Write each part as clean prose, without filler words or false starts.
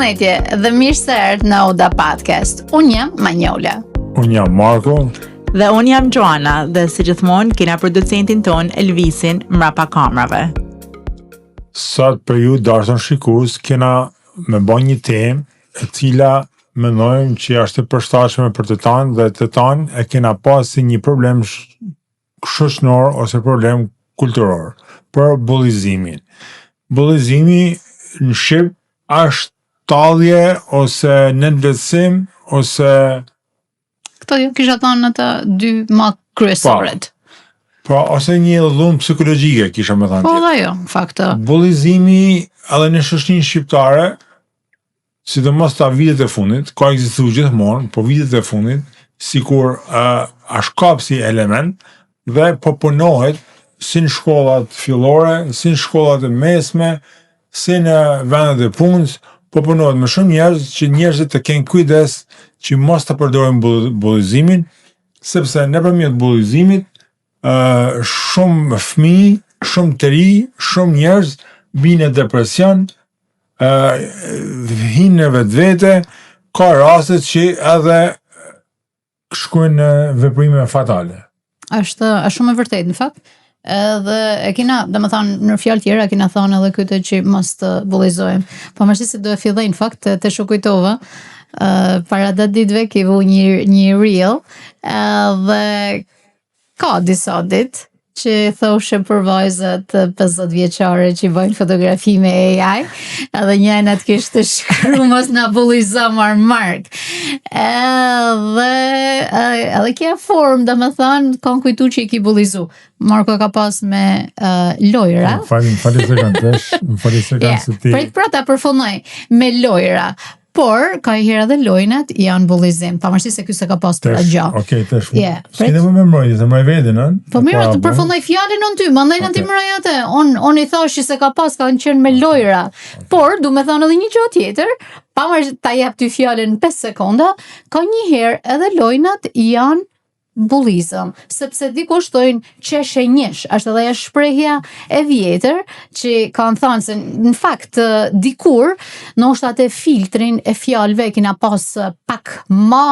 Përshëndetje dhe mirë se erdhët në Oda Podcast. Unë jam Manjola. Unë jam Marko. Dhe unë jam Joana dhe si gjithmonë kena producentin ton Elvisin mrapa kamerave. Sot për ju dashur shikues kena me bën një temë e cila mendojmë që është e përshtatshme për të tanë dhe të tanë e kena pas si një problem shoqëror ose problem kulturor për bullizimin. Bullizimi në shqip është tallje ose nënvetësim ose Këto ju kisha thënë në të dy më kryesoret. Po, ose një dhunë psikologjike kisha më thënë. Po dhe jo, në fakt. Bullizimi edhe në shoqërinë shqiptare, sidomos ta vitet e fundit, ka ekzistuar gjithmonë, po vitet e fundit, sikur është kap si element dhe po punohet si në shkollat fillore, si në shkollat e mesme, si në vendet e punës, po punohet me shumë njerëz që njerëzit të kenë kujdes që mos të përdorin bullizimin, sepse nëpërmjet bullizimit shumë fëmijë, shumë të ri, shumë njerëz binë në depresion, hinë në vetvete, ka raste që edhe shkojnë në veprime fatale. Është shumë e vërtetë në fakt. Edhe e kena, domethënë në fjalë tjera kena thënë edhe këtë që mos të bullizojmë. Pavarësisht se do e filloj në fakt të shokujtova, para 10 ditëve ke vu një reel, dhe ka disa ditë që thoshe për vajzat 50 vjeçare që bëjnë fotografi me AI, edhe njëna të kishte shkruar mos na bullizo Mark. Edhe kja form, domethënë, kanë kujtu që i ki bullizu. Marko ka pas me lojra. Fali sekond se ti. Pra ta përfundoj me lojra. Por, ka i herë dhe lojnat janë bullizim, pavarësisht se ky se ka pas për gjatë. Okej, tash. S'keni më memoroj, se mëroj veten, ëh? Po mirë, të përfundoj fjalën on ty, mandej në ti mëroj atë. On i thash që se ka pas kanë qenë me lojra. Por, du me thonë edhe një gjë tjetër, pavarësisht ta jap ty fjalën 5 sekonda, ka një herë edhe lojnat janë bullizëm, sepse dikush thojnë qeshe njësh, është edhe shprehja e vjetër që kanë thënë se në fakt dikur ndoshta atë filtrin e fjalëve kena pas pak më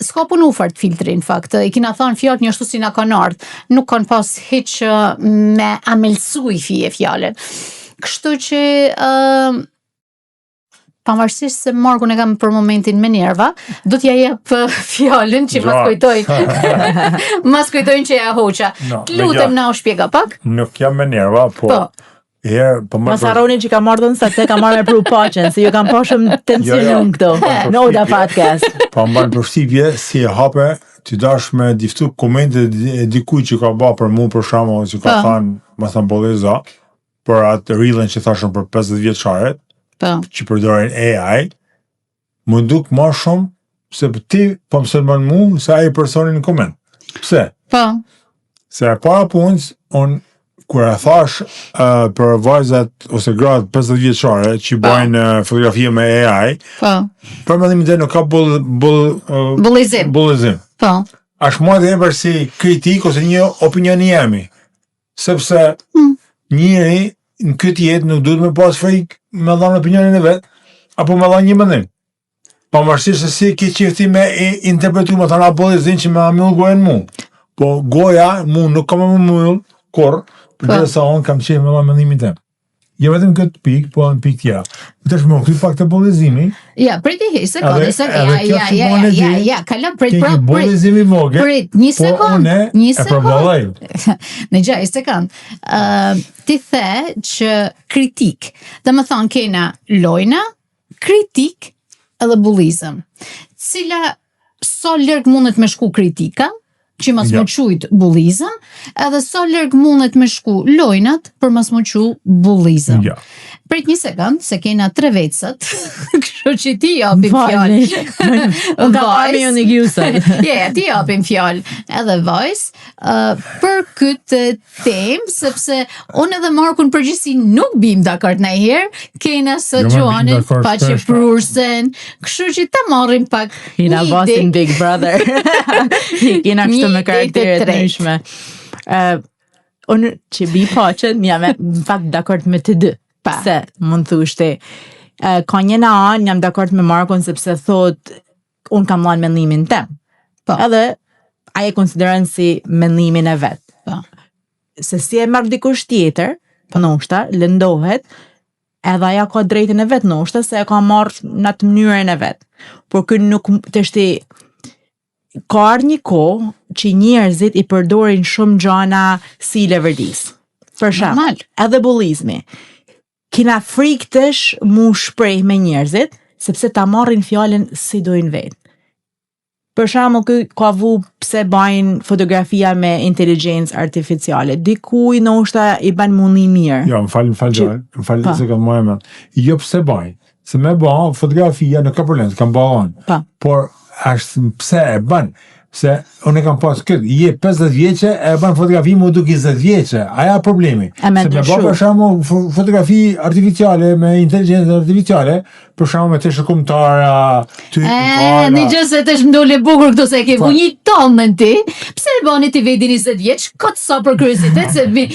s'ka punu fart filtri në fakt, i kena thënë fjalët një ashtu si na kanë ardhur, nuk kanë pas hiç me amelsuj fije fjalën. Kështu që pavarësisht se Markun e kam për momentin me nerva, do t'ja jep fjalën që mas kujtojnë që ja hoqa. Lutem na u shpjega pak. Nuk jam me nerva, po Mas harroni që ka marrë dhënë sa te ka marrë me pru paqen, se ju kam pa shumë tension këto. Në Oda Podcast. Po mban përshtypje si e hape ti dash me diftu komente e dikuj që ka ba për mu për shkakun që ka thënë, më thënë boleza, për atë reelin që thashën për 50 vjeçaret. Që përdorin AI, më duk ma shumë se ti po më sëlmon mu se ai personi në koment. Pse? Se e para punës, unë kur e thash për vajzat ose gratë 50 vjeçare që bajnë fotografia me AI, për mendimin tim nuk ka bullizim. Është më dhe për si kritik ose një opinion jemi. Sepse njëri në këtë jetë nuk duhet me pas frikë me dhanë opinionin e vetë, apo me dhanë një mendim. Pavarësisht se si ki qifti me interpretu me thana bullizim që me amyll gojen mu. Po goja mu nuk kam me amyll kur, për dhe sa onë kam qenë me dhanë mendimin tem. Jo vetëm këtë pikë, po në pikë tjera. Tash më këtë pak të bullizimi. Ja, priti hi, sekondë, kala prit. Bullizimi vogël. Prit, një sekondë. E përballaj. Në gjë, një sekondë. Ti the që kritik. Dhe më thonë kena lojna, kritik edhe bullizëm. Cila so lërg mundet me shku kritika, që mas më qujt bullizëm, edhe so lërg mundet me shku lojnat për mas më qu bullizëm. Prit një sekund, se kena 3 vecët, kështu që ti japim fjallë. Ti japim fjallë edhe vajs, për këtë temë, sepse unë edhe Markun përgjithsi nuk bim dakord nëjherë, kena së Gjoanin pa që prursen, kështu që ta marrim pak një Hina bosin Big Brother. Kena kështu me karakteret nëshme. Unë që bi paqen, jam në fakt dakord me të dë. Se, mund thushte, ka një anë, jam dakord me Markon sepse thot unë kam dhënë mendimin tem. Po. Edhe ai e konsideron si mendimin e vet. Po. Se si e merr dikush tjetër, ndoshta lëndohet, edhe aja ka drejtën e vet ndoshta se e ka marrë në atë mënyrën e vet. Por ky nuk tështi ka ardhur një kohë që njerëzit i përdorin shumë gjana si leverdis. Për shembull, edhe bullizmi. Kina friktësh mu shpreh me njerëzit, sepse ta marrin fjalën si dojnë vetë. Për shembull, ky ka vu pse bajnë fotografia me inteligjencë artificiale. Dikuj ndoshta i bën mundi mirë. Jo, më fal se kam më. Jo pse bajnë. Se me bën fotografia në ka problem, kam bën. Por pse e bën? Se unë kam pas këtë, je 50 vjeqe, e ban fotografi mu duke 20 vjeqe, aja problemi. Se me ba për shamu fotografi artificiale, me inteligencë artificiale, për shamu me të shëkumtara, Në gjë se të shmdole bukur këto se ke vu një tonë në ti, pse e bani ti vedi 20 vjeq, këtë sa për kuriositet, se mi,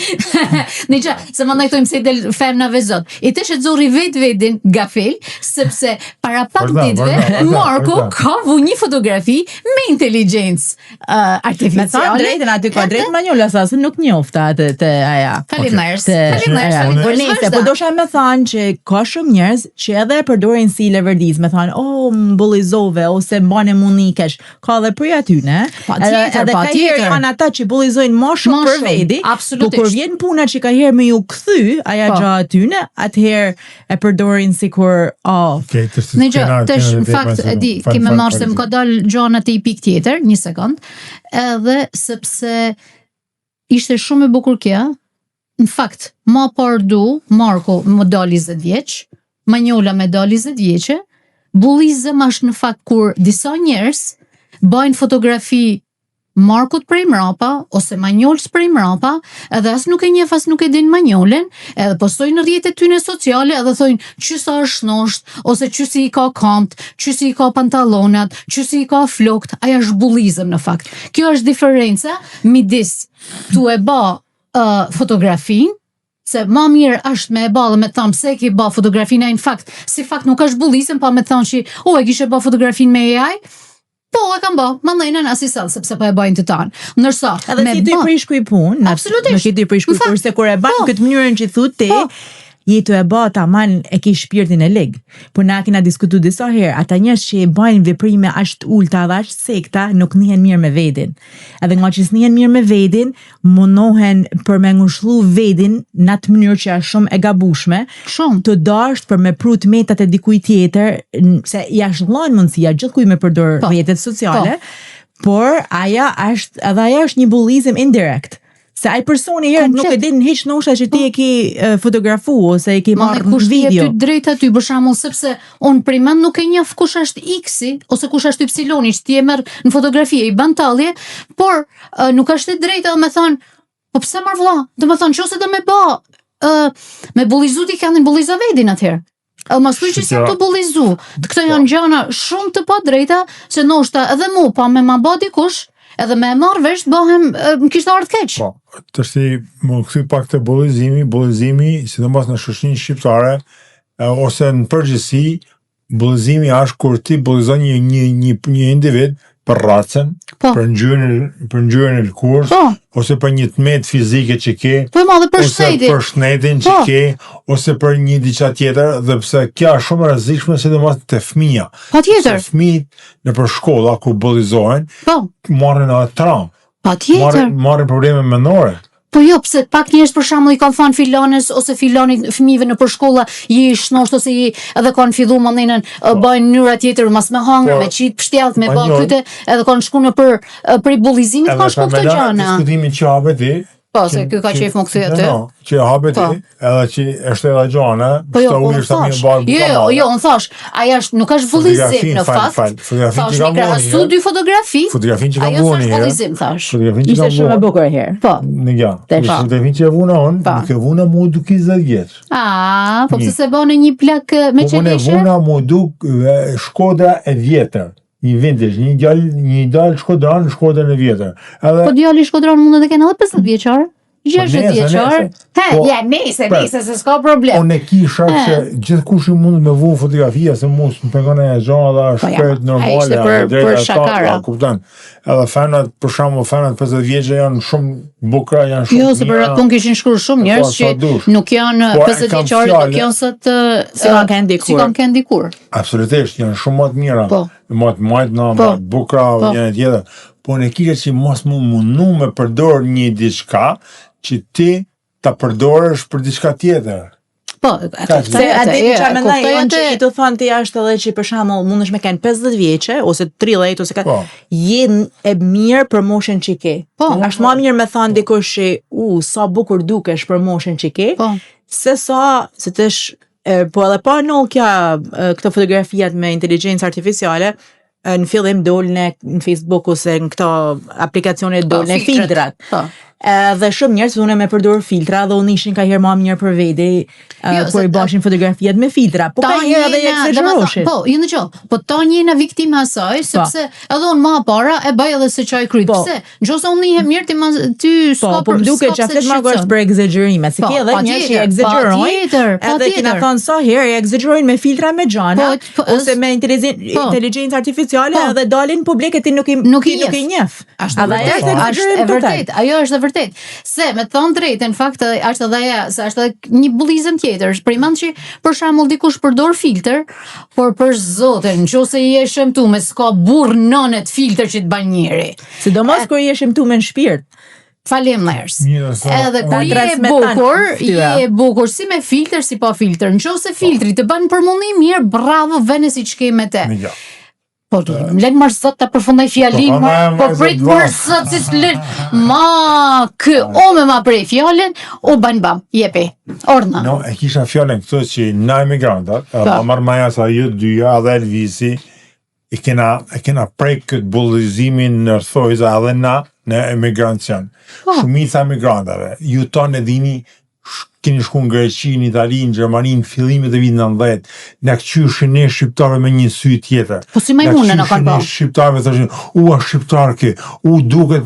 në gjë, se më ndajtojmë se del femnave zot, i të shëtzori vedin gafel, sepse para pak ditve, Marko ka vu një fotografi me inteligencë artificiale. Me thonë drejtën aty ka drejtë manjolla sa se nuk njofta atë të aja. Faleminderit. Po dosha me thonë që ka shumë njerëz që edhe e përdorin si leverdis, me thonë, më bullizove ose mbane munikesh. Ka dhe për atyne. Edhe ka herë janë ata që bullizojnë më shumë për vedi. Po kur vjen puna që ka herë me ju kthy aja gjë atyne, atëherë e përdorin sikur Në gjë, tash në fakt e di, kemë marrë se më ka dalë gjana te i pik tjetër, një sekond, edhe sepse ishte shumë e bukur kjo, në fakt, ma pardu, Marko më dali 20 vjeç, Manjola me dali 20 vjeqe, bullizëm është në fakt kur disa njerëz bajnë fotografi Markut prej mrapa, ose Manjolës prej mrapa, edhe as nuk e njeh, as nuk e din Manjolën, edhe postojnë në rrjetet tyne sociale, edhe thojnë qysa është nosht, ose qysi i ka kamt, qysi i ka pantallonat, qysi i ka flokt, aja është bullizëm në fakt. Kjo është diferenca midis tu e ba fotografin, se ma mirë është me e ba dhe me thamë se ki ba fotografinë në fakt, si fakt nuk është bullizëm, pa me thamë që e kishe ba fotografinë me AI, po e kam ba, ma ndajnë asi sallë, sepse po e bajnë të tanë. Nërsa, edhe si të i prishku i punë, nuk i të i prishku i punë, se kur e bajnë këtë mënyrën që thu ti, jetu e ba taman e ki shpirtin e leg. Por na kena diskutu disa herë, ata njerëz që e bajnë veprime ashtë ulta dhe ashtë sekta, nuk njihen mirë me vedin. Edhe nga që s'njihen mirë me vedin, mundohen për me ngushëllu vedin në atë mënyrë që është shumë e gabushme, të dasht për me prut metat e dikuj tjetër, se jashtë lanë mundësia gjithkuj me përdor rrjetet sociale, por aja është një bullizëm indirekt. Se ai personi herë nuk e din hiç ndoshta që ti e ke fotografu ose e ke marrë në video. Ty drejt aty për shembull sepse on primend nuk e njeh kush është X-i ose kush është Y-i, që ti e merr në fotografi i bën tallje, por nuk është e drejtë edhe me thon, po pse marr vëlla? Do të thonë nëse do me bë me bullizu ti kanë bulliza vedin atëherë. Mas thuj që si të bullizu. Këto janë gjëra shumë të pa drejta, se ndoshta edhe mu pa me ma bë dikush edhe me marrë vesh bëhem më kishtë ardhë keq. Po, tërsi më këthy pak të bullizimi, sidomos në shoqërinë shqiptare, ose në përgjithësi, bullizimi është kur ti bullizon një individ për racën, për ngjyrën e lëkurës, ose për një tmet fizike që ke, ose për shnetin që ke, ose për një diçka tjetër, dhe pse kja është shumë e rrezikshme sidomos te fëmija. Se fëmijët në për shkolla ku bullizohen, marrin edhe traumë, marrin probleme mendore. Po jo, pse pak njerëz për shembull i kanë thënë filanes ose filani fëmijëve në për shkolla, je i shnosht ose je edhe kanë filluar mandenen bajnë mënyra tjetër mas me hangër, me qit pshtjellët, me bë këtyte, edhe kanë shkuar në për bullizimit kanë shkuar këto gjëna. Diskutimin që hape ti. Po, se ky ka qef më kthy aty. Që hape ti, edhe që është edhe gjana, jo, unë thash, aja nuk është bullizim në fakt. Thash një krahasu dy fotografi. Fotografin që kam vuni. Ajo është bullizim, thash. Ishte shumë e bukur herë. Po. Në gja. Fotografin që e vuna unë, nuk e vuna mu duke 20 vjeç. Po pse se bënë një plak me qenishe? Po unë e vuna mu duke Shkoda e vjetër. Një vintage, një djalë Shkodran në Shkodrën e vjetër. Po djali Shkodran mundet të kenë edhe 50 vjeçar? 60 vjeçar. Ja, nese, se s'ka problem. Unë e kisha që gjithkush i mund me vu fotografia se mos më pengon e gjalla, shkret normale, për shakara. Kupton. Edhe fanat, për shembull, fanat 50 vjeçë janë shumë bukra, janë shumë. Jo, se për atë punë kishin shkruar shumë njerëz që nuk janë 50 vjeçarë, nuk janë sot si kanë kanë dikur. Absolutisht, janë shumë më të mira. Më të majtna, më të bukra, janë tjetër. Po në kisha që mos më mundu me përdor një diçka që ti ta përdorësh për diçka tjetër. Po, se atë që mendoj unë që i të thonë ti është edhe që për shembull mundesh me kanë 50 vjeçe ose 30 ose jenë e mirë për moshën që ke. Është më mirë me thonë dikush që sa bukur dukesh për moshën që ke, se po edhe pa Nokia këto fotografijat me inteligjencë artificiale, në fillim dolën në Facebook ose në këto aplikacione dolën filtrat. Dhe shumë njerëz unë me përdor filtra dhe unë ishin ka herë më mirë për vete kur i bashin fotografijat me filtra. Po ka herë edhe eksageroshin. Po, jo ndëgjoj. Po ta njëna viktima asaj sepse edhe unë më para e bëj edhe se çaj kryt. Pse? Nëse unë njihem mirë ty s'ka po duket që aftë më gjosh për egzagjerime. Se ke edhe njerëz që egzagjerojnë. Edhe kena thënë sa herë egzagjerojnë me filtra me xhana ose me inteligjencë artificiale edhe dalin publik e ti nuk i njeh. Është vërtet. Ajo është vërtet. Se me thënë drejtën, në fakt është edhe ajo, se është edhe një bullizëm tjetër. Primand që për shembull dikush përdor filter, por për zotin, nëse i je shëmtuar me s'ka burr nënet filter që të bën njëri. Sidomos kur i je shëmtuar me shpirt. Faleminderit. Edhe kur je bukur si me filter si pa filter. Nëse filtri të bën përmundim mirë, bravo, vene si ç'ke me te. Po, më lënë marë sot të përfundaj fjallin, po prit marë sot si s'lën, me ma prej fjallin, o ban bam, jepi, orna. No, e kisha fjallin këto që na emigrantat, pa marë maja sa ju dyja dhe Elvisi, e kena prej këtë bullizimin në rthojza edhe na në emigrancion. Shumica emigrantave, ju tonë e dini, keni shku në Greqi, në Itali, në Gjermani, në fillimet e vitit 90, në këqyrëshin ne shqiptarve me një sy tjetër. Po si majmune në kanë bërë? Shqiptarve thoshin, shqiptarke, duket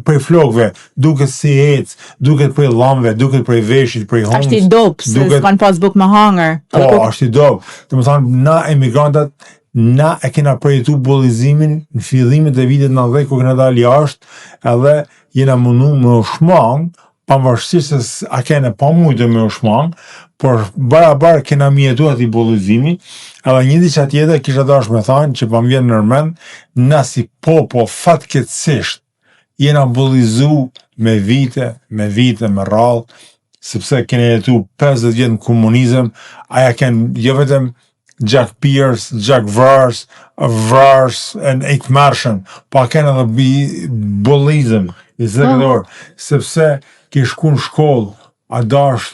prej flokve, duket si ec, duket prej llamve, duket prej veshit, prej homës. Ashtë i dopë, se s'kan pas buk me hangër. Po, ashtë i dopë. Të më thanë, na emigrantat, na e kena përjetu bullizimin në fillimet e vitit 90, kur kena dalë jashtë, edhe jena mundu me shmang, pavarësisht se a kene pa mujtë me u shmang, por bara kena mjetu ati bullizimi, edhe një diqa tjetër kisha dash me thanë që pa më vjen nërmend, na si popo fatkeqësisht jena bullizu me vite, me rrallë, sepse kene jetu 50 vjet në komunizëm, aja jo vetëm Jack Pierce, Jack Vars, and 8 Martian, pa kene edhe bullizëm, i zëgëdor, sepse ke shku në shkollë, a dash,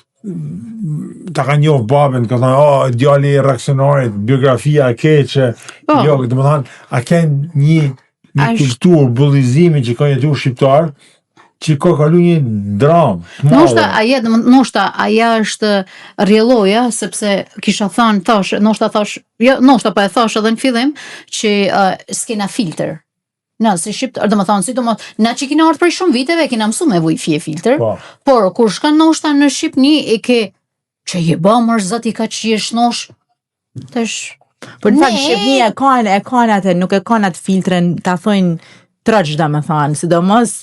ta ka njohë babën, ka thënë, djali i reaksionarit, biografia e keqe, jo, të më thënë, a ken një kulturë, bullizimi që ka jetu shqiptar, që ka kalu një dramë. Noshta aja është rjelloja, sepse kisha thënë, noshta pa e thash edhe në fillim, që s'kena filter. Na, si shqiptar, dhe më thonë, sidomos, na që kina ardhë prej shumë viteve, kina mësu me vuj fje filter, por kur shkan noshta në Shqipni, e ke, që je ba mërë zati ka që je shnosh, tësh... Por në fakt, Shqipni e kanë atë, nuk e kanë atë filtren, ta thojnë trëgj, dhe më thonë, sidomos,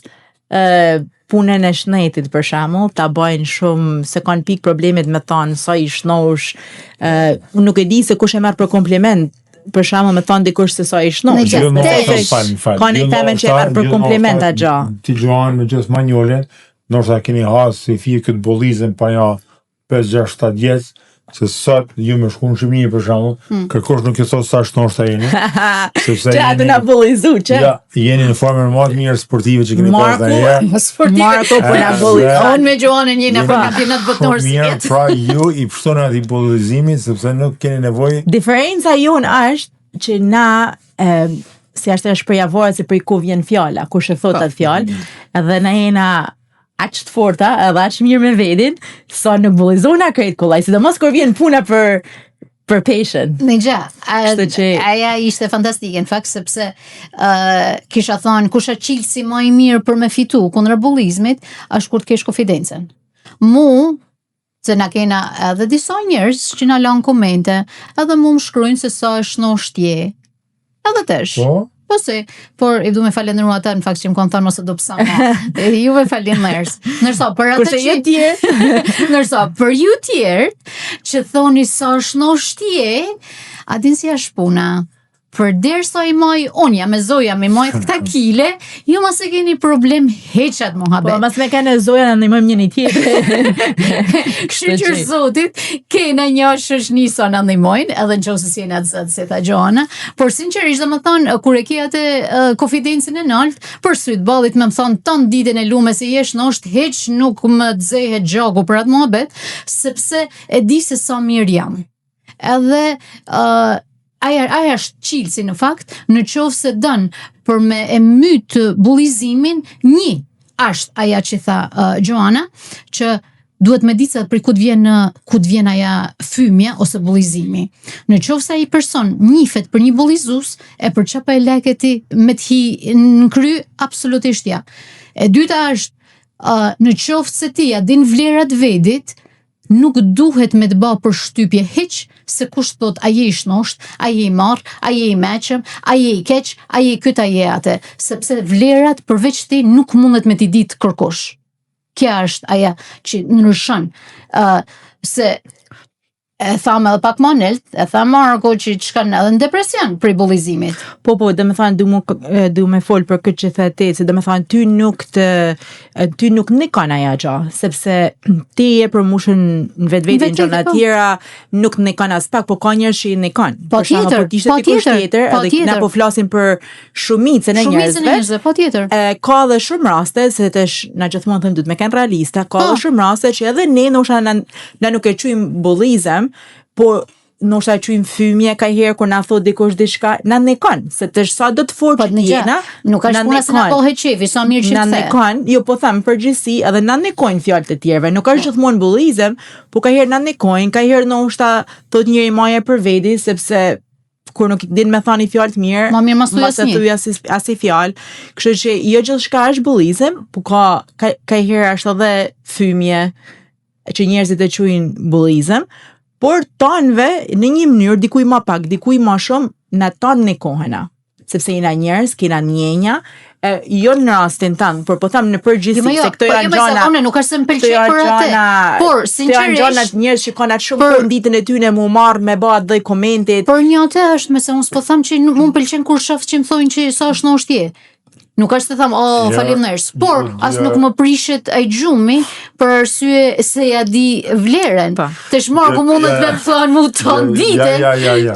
punën e shnetit, për shembull, ta bajnë shumë, se kanë pikë problemet me thonë, sa i shnosh, nuk e di se kush e merr për kompliment, për shembull me thonë dikush se sa i shnosh. Kanë i themen që e merr për kompliment a gja. Ti gjuan me gjithë manjolin, nërsa keni hasë si fje këtë bullizëm pa ja 5-6-7 vjeç, se sot ju me shku në Shqipëni për shembull, kërkosh nuk e thot sa shnosh ta jeni. Që atë na bullizu, që? Ja, jeni në formën më të mirë sportive që keni pas ndonjëherë. Marko po na bullizu. Unë me Gjoanën jeni në kampionat botor si mirë, pra ju i përshtoni atë bullizimit sepse nuk keni nevojë. Diferenca jon është që na si është shprehjavorë se për ku vjen fjala, kush e thot atë fjalë, edhe na jena aq të forta, edhe aq mirë me vetin, sa nuk bullizona krejt kollaj, sidomos kur vjen puna për patient. Në aja ishte fantastike, në fakt, sepse kisha thonë, kusha qilësi më i mirë për me fitu kundër bullizmit, është kur të kesh konfidencen. Se na kena edhe disa njerëz që na lanë komente, edhe mu më shkrujnë se sa është në shtje. Edhe tesh. Por i du me falenderu ata në fakt që më kanë thënë mos e do pësa ma. Ju me falenderës. Nërsa për atë nërsa për ju tjerë që thoni sa është në shtje, a din si është puna. Për derisa i maj, unë jam me Zoja me maj këta kile, ju mas e keni problem heqat muhabet. Po, mas me kene Zoja në ndihmojmë njëri tjetër. Shqyqër Zotit, kena një shoqni sa në ndihmojnë, edhe në qosë si jena të zëtë se ta Gjoana, por sinqerisht dhe më thonë, kur e ke atë konfidencin e nalt, për sytë balit me më thonë, tonë ditën e lume se jesh në është heq, nuk më të zehet gjaku për atë muhabet, sepse e di se sa mirë jam. Edhe aja është qilësi në fakt, në qovë se dënë për me e mytë bullizimin, një është aja që tha Gjoana, që duhet me ditë se për kud vjen aja fymja ose bullizimi. Në qovë se aji person njifet për një bullizus, e për qapa e leketi me të hi në kry, absolutisht ja. E dyta është, në qovë se ti a din vlerat vedit, nuk duhet me të ba për shtypje heq, se kush thot a je i shnosht, a je i marr, a je i meqëm, a je i keq, a je i këtë, a je atë, sepse vlerat përveç ti nuk mundet me t'i ditë kërkosh. Kja është aja që ndryshon, se e thamë edhe pak më nelt, e thamë Marko që shkan edhe në depresion për i bullizimit. Po, dhe me thanë, du me folë për këtë që the ti, se dhe me thanë, ty nuk nikon aja gja, sepse ti e për mushën në vetë në gjona tjera, nuk nikon as pak, po ka njerëz që i nikon. Për tjetër, edhe na po flasim për shumicën e njerëzve, po tjetër. Ka dhe shumë raste, se na gjithmonë thëmë du të me kanë realista, ka dhe shumë raste që edhe ne na nuk e quajmë bullizëm, po nështë a qujmë fymje ka herë kur na thot dikush diçka, na nekon, se të sa do të fort jena, nuk është puna se na kohe qefi, sa mirë që na nekon, jo po them përgjithësi, edhe na nekojnë fjalët e tjerëve, nuk është gjithmonë bullizëm, po ka herë na nekojnë, ka herë nështë thot njëri maje për veti, sepse kur nuk din me thani fjalë të mirë, mas e thuj as i fjalë, kështu që jo gjithçka është bullizëm, po ka herë është edhe fymje që njerëzit e quajnë bullizëm, por tanëve në një mënyrë dikuj ma pak, dikuj ma shumë, në tanë në kohëna. Sepse jena njerëz, kena njenja, jo në rastin tanë, por po thamë në përgjithësi, se këto janë gjana, nuk është se më pëlqej për atë, por sinqerisht, këto janë gjana njerëz që kanë atë shumë për ditën e tyre mu marrë me ba dhe komentet. Por një atë është, me se unë s'po thamë që mu më pëlqen kur shaf që më thojnë që sa është në ushtje. Nuk është të thamë, faleminderit, por as nuk më prishet ai gjumi për arsye se ja di vlerën. Të shmarku mundet me thonë mu ton dite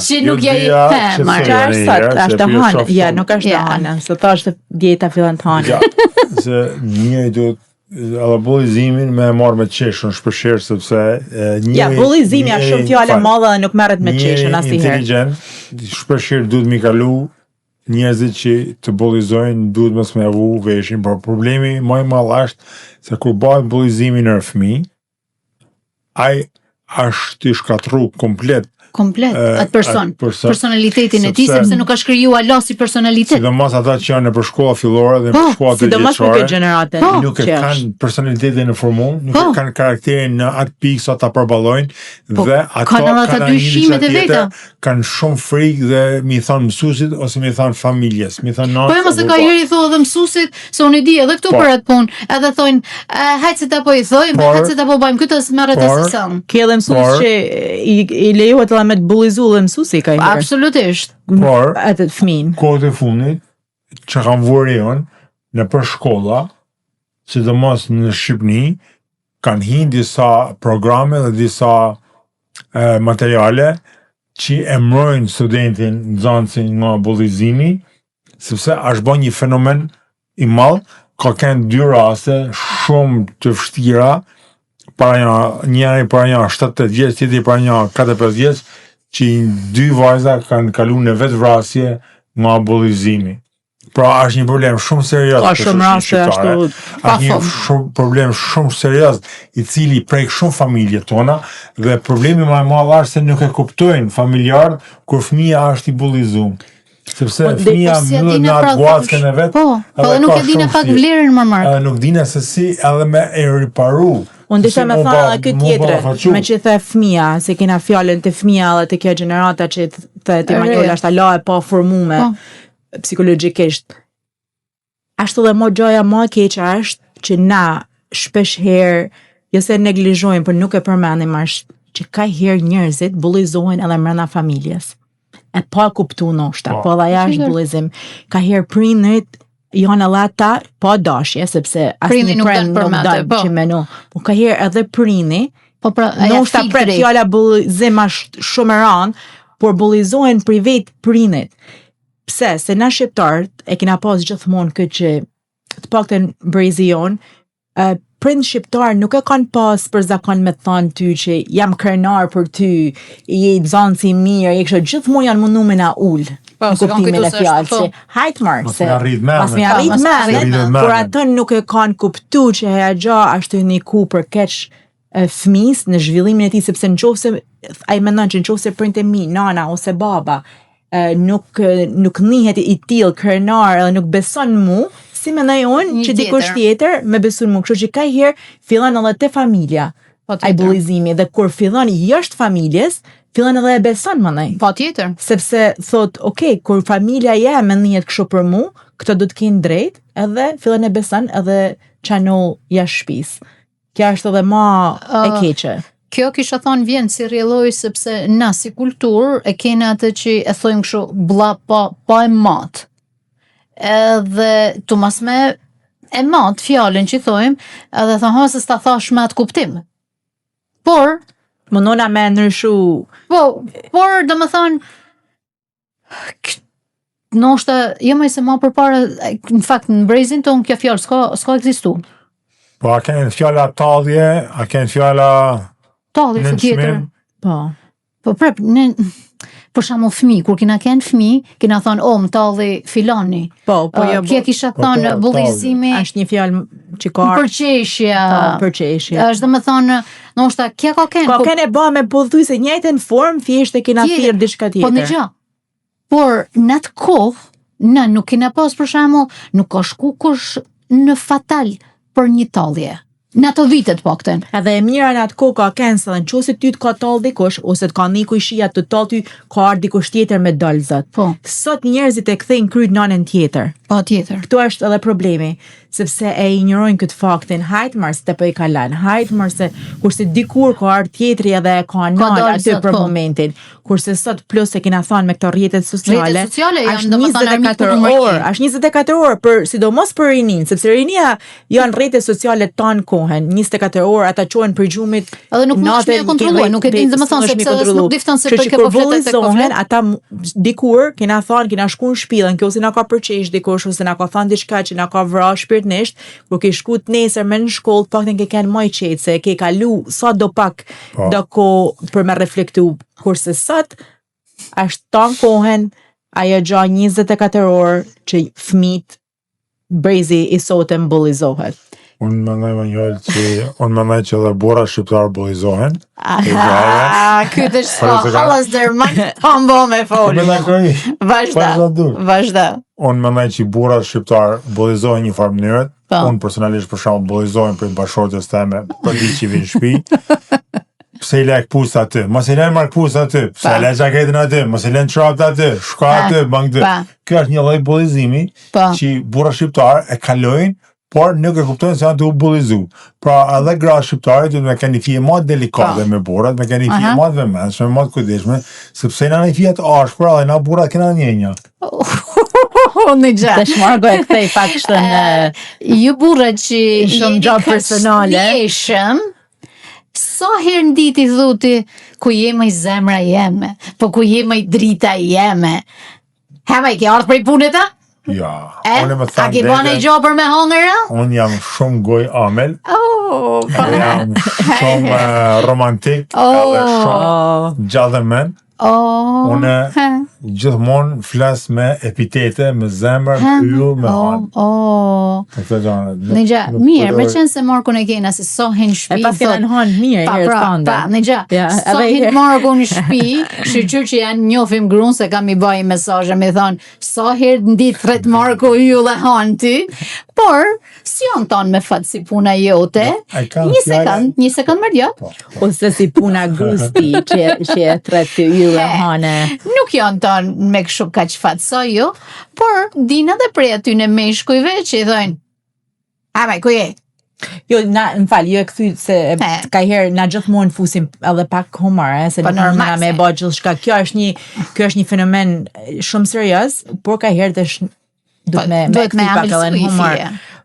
që nuk ja i femër. Është të hanë, nuk është të hanë, se ta është dieta fillan të hanë. Se njëri duhet edhe bullizimin me marrë me qeshën shpeshherë sepse bullizimi është shumë fjalë e madhe dhe nuk merret me qeshën asnjëherë. Inteligjent, shpeshherë duhet mi kalu njerëzit që të bullizojnë duhet mos me avu veshin, por problemi më i madh është se kur bëhet bullizimi në fëmijë, ai është i shkatërru komplet atë person, personalitetin e tij, sepse nuk ka krijuar Allah si personalitet. Sidomos ata që janë në shkolla fillore dhe në shkolla të sidomos për këtë gjeneratën. Nuk e kanë personalitetin e formuar, nuk e kanë karakterin në atë pikë sa ta përballojnë dhe ato kanë ata dyshimet e veta. Kanë shumë frikë dhe mi thon mësuesit ose mi thon familjes, mi thon Po mos e ka heri thon edhe mësuesit, se unë i di edhe këtu për atë punë, edhe thonë, hajt se ta po i thojmë, hajt se ta po bëjmë këtë se merret asison. Ke edhe mësues që i lejohet me të bullizu dhe mësuesi ka herë. Absolutisht. Por atë fëmin. Kohët e fundit që kam vurion në për shkolla, sidomos në Shqipëni, kanë hinë disa programe dhe disa materiale që emrojnë studentin nxënësin nga bullizimi, sepse është bën një fenomen i madh, ka kanë dy raste shumë të vështira, njëri para një 7-8 vjeç, tjetri para një 4-5 vjeç, që dy vajza kanë kalu në vetë vrasje nga bullizimi. Pra është një problem shumë serioz. Ka shumë raste ashtu. Është një problem shumë serioz i cili prek shumë familje tona dhe problemi më i madh është se nuk e kuptojnë familjarët kur fëmia është i bullizuar. Sepse fëmia myllet në atë guackën e vet. Po, nuk e dinë pak vlerën më marr. Nuk dinë se si edhe me e riparu. Unë disha me thonë këtë tjetër, me që the fëmia, se kena fjallën të fëmia dhe të kjo gjenerata që të Manjola është ala e pa formume psikologjikisht. Ashtu dhe mo gjoja ma keqa është që na shpesh herë, jo se neglizhojmë, për nuk e përmendim është që ka herë njerëzit bullizohen edhe mrena familjes. E pa kuptu nështë, po dhe jashtë bullizim. Ka herë prindrit janë edhe ata pa dashje, sepse asnjë prind nuk dal që menu. Po ka herë edhe prindi, nështë pret fjala bullizim është shumë e rëndë, por bullizohen privat prindit. Pse? Se na shqiptarët e kena pas gjithmonë këtë që të paktën Brezion, prind shqiptar nuk e kanë pas për zakon me thonë ty që jam krenar për ty, je nxënës i mirë, je kështu gjithmonë janë mundu me na ul. Në kuptimin e fjalës që hajtë marë, se pas me arrit mene, por atë nuk e kanë kuptu që e agja ashtu një ku për keq fëmis në zhvillimin e ti, sepse në qofë se, a i mendon që në qofë se print e mi, nana ose baba, nuk nihet i tillë krenar edhe nuk beson mu, si mendoj unë që dikush tjetër me beson mu, kështu që ka herë fillon edhe te familja ai bullizimi dhe kur fillon jashtë familjes, fillon edhe e beson mënej. Po tjetër. Sepse thot, okay, kur familja jeme njët kështu për mu, këto do të kenë drejt, edhe fillon e beson edhe çanol jashtë shtëpisë. Kjo është edhe ma e keqe. Kjo kisha thonë vjen si rrjelloj sepse na si kulturë e kena atë që e thojmë kështu blla pa e mat. Edhe tu mas me e mat fjalën që thojmë, edhe thonë se sta thash me atë kuptim. Por mënona me ndryshu. Por do më thonë nështë jo më se ma përpara në fakt në brezin tonë kjo fjallë s'ka ekzistu. Po a kenë fjalla tallje, a kenë fjalla tallje së tjetër. Po prep, për shembull fëmi, kur kena kenë fëmi, kena thonë më talli filani. Kje kisha thonë bullizimi. Është një fjalë që ka përqeshja. Është dhe më thonë, nështë kja ka kenë. Ka kenë e ba me bullthuj se njëjtën formë, thjesht e kena thirr diçka tjetër. Po në gjë. Por në atë kohë, në nuk kena pas për shembull, nuk ka shku kush në fatal për një tallje. Në ato vitet pakten. Edhe e mira në atë kohë ka cancel, në qose ty të ka tall dikush, ose të ka niku i shia të tall ty, ka ardh dikush tjetër me dolzat. Sot njerëzit e kthejnë kryt nënën tjetër. Po tjetër. Këtu është edhe problemi, sepse e injorojnë këtë faktin, hajt marr se po i kalan, hajt marr se kurse dikur ka ardh tjetri edhe e ka nënë aty për momentin. Kurse sot plus e kena thënë me këto rrjetet sociale, është 24 orë, është 24 orë për sidomos për rinin, sepse rinia janë rrjetet sociale tan kohën, 24 orë ata quhen për gjumit. Edhe nuk mund të kontrollojnë, nuk e dinë domethënë sepse nuk difton se për po fletet tek kohën, ata dikur kena thënë, kena shkuar në shtëpi, nëse na ka përqesh dikush ose na ka thënë diçka që na ka vrarë shpirtnisht, kur ke shkuat nesër me në shkollë, paktën ke kanë më qetë se ke kalu sa do pak do kohë për me reflektu. Kurse sot është tan kohën ajo gja 24 orë që fëmit brezi i sotëm bullizohet. Unë mendoj që edhe burra shqiptar bullizohen. Këtë është hallas dërman tombo me foli. Vazhda. Unë mendoj që burrat shqiptar bullizohen një farë mënyrë. Unë personalisht për shembull bullizohen për bashkëshortes teme për ditë që vinë në shtëpi. Pse i lek pusë aty, mos i lek mark pusë aty, pse i lek jaketën aty, mos i lek çorapët aty, shko aty, bën këtë. Kjo është një lloj bullizimi që burra shqiptar e kalojnë, por nuk e kuptojnë se janë të bullizu. Pra edhe gra shqiptare duhet me kanë një fije më delikate me burrat, me kanë një fije më të vëmendshme, më të kujdesshme, sepse na një fije të ashpra dhe na burrat kena njënja. Në gjë. Të shmargo e kthej pak kështu në ju burrat që shumë gjë personale. Sa herë në ditë i thuti, ku jeme i zemra jeme, po ku jeme i drita jeme. Hema i ke ardhë prej punët a? Ja. A ke bane i gjobër me hongëra? Unë jam shumë goj amel. Jam shumë romantik, edhe shumë gjallëmen. Unë gjithmonë flas me epitete, me zemër, yll, me han. Këto gjëra. Nëgja, mirë, me qenë se Markun e kena se sohin shtëpi. E pas kena në hanë mirë, herë të panda. Nëgja, sohin Markun në shtëpi, shqyqyr që janë njofim grun se kam i bëj mesazhe me thonë, sa herë ndithret Marku yll e han ty, por si on tonë me fat si puna jote, një sekund më djot. Ose si puna gusti që e tret të yll e hane. Nuk janë tonë me kështu kaq fat sa jo, por dina dhe prej aty në meshkujve që i thojnë, ama, ku je? Jo, në falë, jo e këthy se ka herë na gjithmonë fusim edhe pak humor, se nuk mëna me bë gjithçka. Kjo është një fenomen shumë serioz, por ka herë dhe duhet me këthy pak edhe në humor.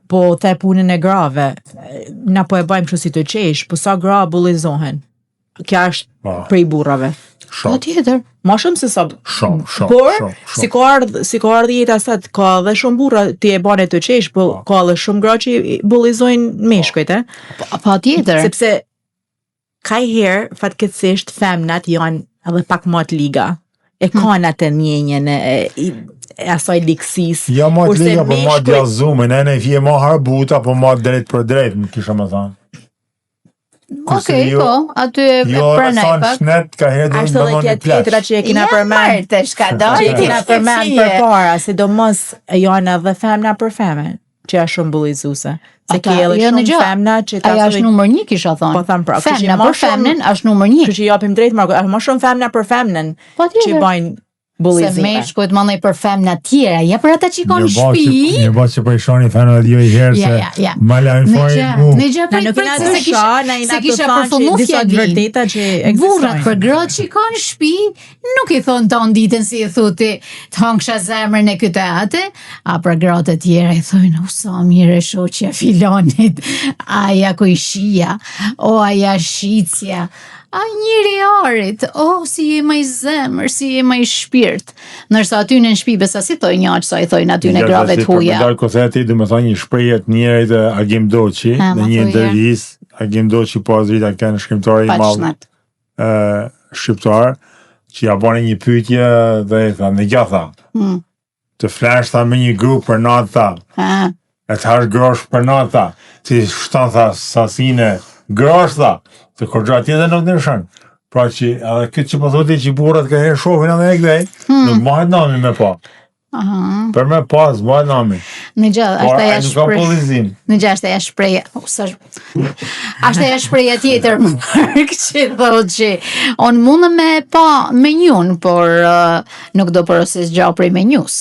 Po the punën e grave, na po e bëjmë kështu si të qesh, po sa gra bullizohen. Kja është prej burrave. Po tjetër. Ma shumë se sa. Shumë. Por, si ka ardhë jeta sot, ka dhe shumë burra ti e bane të qesh, po ka dhe shumë gra që bullizojnë meshkujt, Po tjetër. Sepse ka herë, fatkeqësisht, femnat janë edhe pak më të liga. E kanë atë ndjenjen e asaj liksis. Jo më të liga, po më të djallëzume, ne fje më harbuta, po më drejt për drejt, më kisha më thënë. Okej, po, aty e pranaj pak. Jo, shnet ka herë dhe ashtë edhe këtë tjetra që e kina përmend. Që e kina përmend për para, sidomos janë edhe femna për femen, që është shumë bullizuse. Se ke edhe shumë femna që ta aja është numër 1 kisha thonë. Po thëmë pra. Femna për femnen është numër 1. Që japim drejt, Marko, është më shumë femna për femnen që bajnë bullizime. Se meshkujt mandej për femna tjera, ja për ata që i konë shpi. Një bërë që për i shoni femna dhe jo i herë se ma la informojnë mu. Në gjë për se kisha përfundu fjallin. Burrat për gratë që i konë shpi, nuk i thonë ton ditën si i thuti të hongësha zemrën e këtë atë, a për gratë tjera i thonë, o sa mire shoqja filonit, aja ku i shia, o aja shqicja, a njëri arit, si je ma i zemër, si je ma i shpirt. Nërsa aty në shpi besa si thoi një sa i thojnë aty në grave të huja. Për koseti, du me thonë një shprejet njerit Agim Doqi, në një ndërvis, Agim Doqi po azrita kënë shkrimtore i malë shqiptar, që ja bane një pytje dhe i tha, në gjatha, të flash tha me një grup për natë tha, e të hash grosh për natë tha, të shtan tha sasine, grosh tha, të kërgja tjetër nuk nërshën. Pra që edhe këtë që pëthuti që burat ka herë shofin edhe e këdej, nuk mahet nami me pa. Për me pas, mahet nami. Në gjallë, ashtë e shpreja. Në gjallë, ashtë e shpreja. Ashtë e shpreja tjetër më përkë që thot që on mundë me pa menjun, por nuk do përësis gjau prej menjus.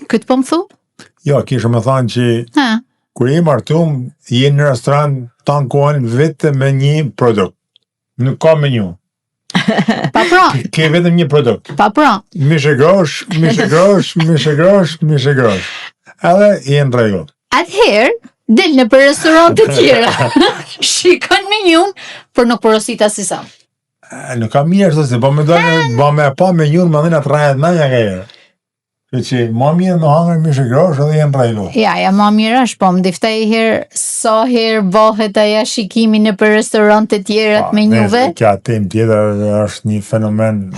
Këtë po më thu? Jo, kishë me thanë që kur i martum, jenë në restoran tanë kohën vetë me një produkt. Nuk ka menju. Pa pra. Ke vetëm një produkt. Pa pra. Mishe grosh. Edhe jenë regull. Atëherë, del në për restoran të tjera. Shikon menjun, për nuk përësita si sa. Nuk ka mirë të si, po me pa menjun, më dhe në të rajet me nga kajërë. Që ma mirë në hangër mishe grosh edhe jenë rejlo. Ja, ma mirë është, po më difta i herë, sa herë bëhet aja shikimi në për restorante tjerët me njuve. Kja tem tjetër është një fenomen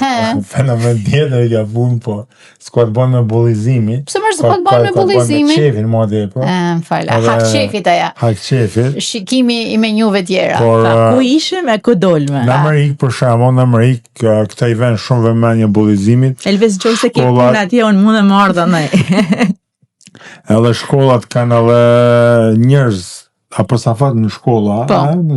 tjetër kja punë, po s'ka të bëjmë me bullizimi. Pse mërë s'ka të bëjmë me bullizimi? Ka të bëjmë me qefin, ma dhe, po. Më falë, hak qefit aja. Hak qefit. Shikimi i me njuve tjera. Ku ishim e ku dolme. Në Amerikë, për shamo, në Amerikë, këta i ven shumë vëmenja bullizimit. Elvis qoj se ki punë atje, unë mundë më ardha nej. Edhe shkollat kanë edhe njerëz, apo sa fat në shkolla.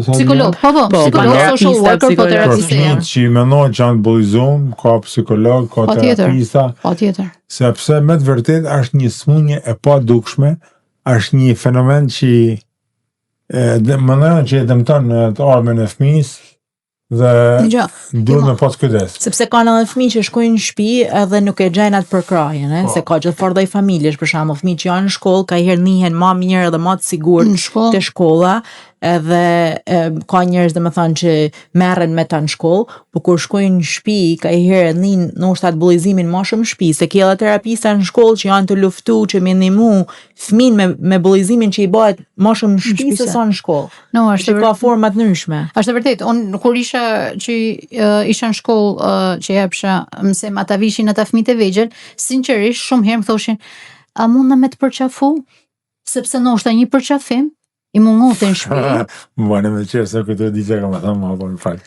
Psikolog, psikolog, social worker, po terapista. Për fëmijët që i menojnë që janë bullizum, ka psikolog, ka terapista. Po tjetër. Sepse me të vërtet është një smundje e pa dukshme, është një fenomen që mëndërën që e dëmëton të ardhmen e fëmijës, dhe duhet me pas kujdes. Sepse kanë edhe fëmijë që shkojnë në shtëpi edhe nuk e gjejnë atë përkrahjen, se ka gjithfarë lloj familjesh, për shembull, fëmijë që janë në shkollë, ka herë njihen më mirë dhe më të sigurt te shkolla, edhe ka njerëz domethënë që merren me ta në shkollë, por kur shkojnë në shtëpi, ka herë nin ndoshta atë bullizimin më shumë në shtëpi, se ke edhe terapista në shkollë që janë të luftu që me ndihmu fëmin me bullizimin që i bëhet më shumë në shtëpi se sa në shkollë. No, është ka forma të ndryshme. Është vërtet, unë kur isha që isha në shkollë që jepsha mësim ata vishin ata fëmijët e vegjël, sinqerisht shumë herë më thoshin, a mund me të përqafu? Sepse ndoshta një përqafim i mungote në shtëpi. Më bane me qërë se këtë di që ka me thëmë, më në falë.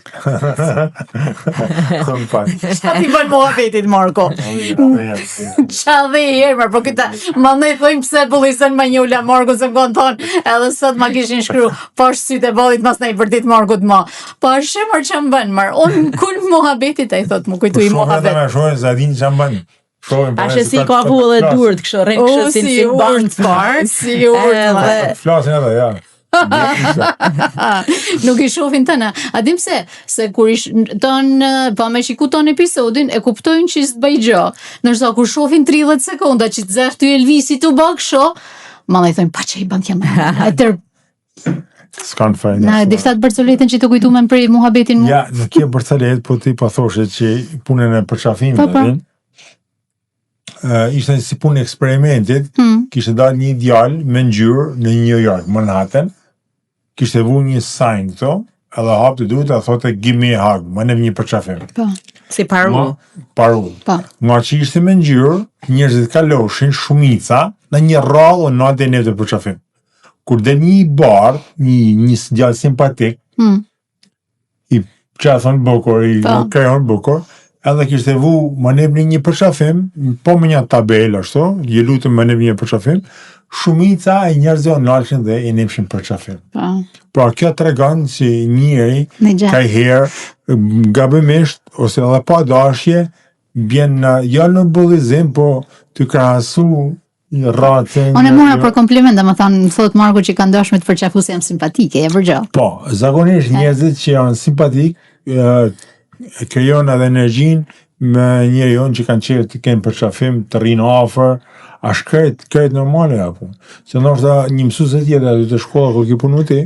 Më falë. Qa ti bën muhabetit, Marko? Qa dhe i herë, por këta, ma ne thojmë pse bullisen ma njula Marko, se më konë thonë, edhe sot ma kishin shkru, pash sytë e bollit, mas ne i përdit Marko të ma. Pa shemër që më bënë, marë, unë kul muhabetit, e i thotë, më kujtu i muhabet. Shumë edhe me shojnë, se adin që më bënë. Ashe si ka vu edhe durët kështu, rrinë kështu si banë të parë. Si urtë. Flasin edhe, ja. Nuk i shohin tëna. A dim se kur pa me shiku ton episodin, e kuptojnë që s'të bëj gjë. Nërsa kur shohin 30 sekonda që të zërë të Elvisi të bakë sho, ma dhe i thojnë, pa që i bënd jam. S'kanë fajnë. Na, diftat Barcoletën që të kujtu me prej muhabetin mu. Ja, dhe kje Barcolet, po ti pa thoshe që punën e përqafimit, ishte si punë eksperimentit, kishte dalë një djalë me ngjyrë në New York, Manhattan, kishte vu një sign këto, edhe hapë të duhet, e thote, give me a hug, më në një përqafim. Si parull. Parull. Nga që ishte me ngjyrë, njerëzit kaloshin shumica në një rrallë në atë e neve të përqafim. Kur dhe një bardh, një djalë simpatik, i qathon bukur, i krejon bukur, edhe kishte vu më nebë një përqafim, po me një tabel ashtu, je lutëm më nebë një përqafim, shumica e njerëzve nalshin dhe i nebshin përqafim. Pra kjo të regon që njëri ka herë gabimisht, ose edhe pa dashje, bjen jo në bullizim, po të krahasu rratën. Unë e mora për kompliment, dhe më thanë, më thotë Marko që kanë dashme të përqafu se jam simpatike, e vërgjë. Po, zakonisht njerëzit që janë simpatik, krijon edhe energjin me njëri jonë që kanë qërë të kenë përqafim, të rinë afër, është krejt normale apo. Se nështë një mësues tjetër aty të shkolla kur ki punu ti,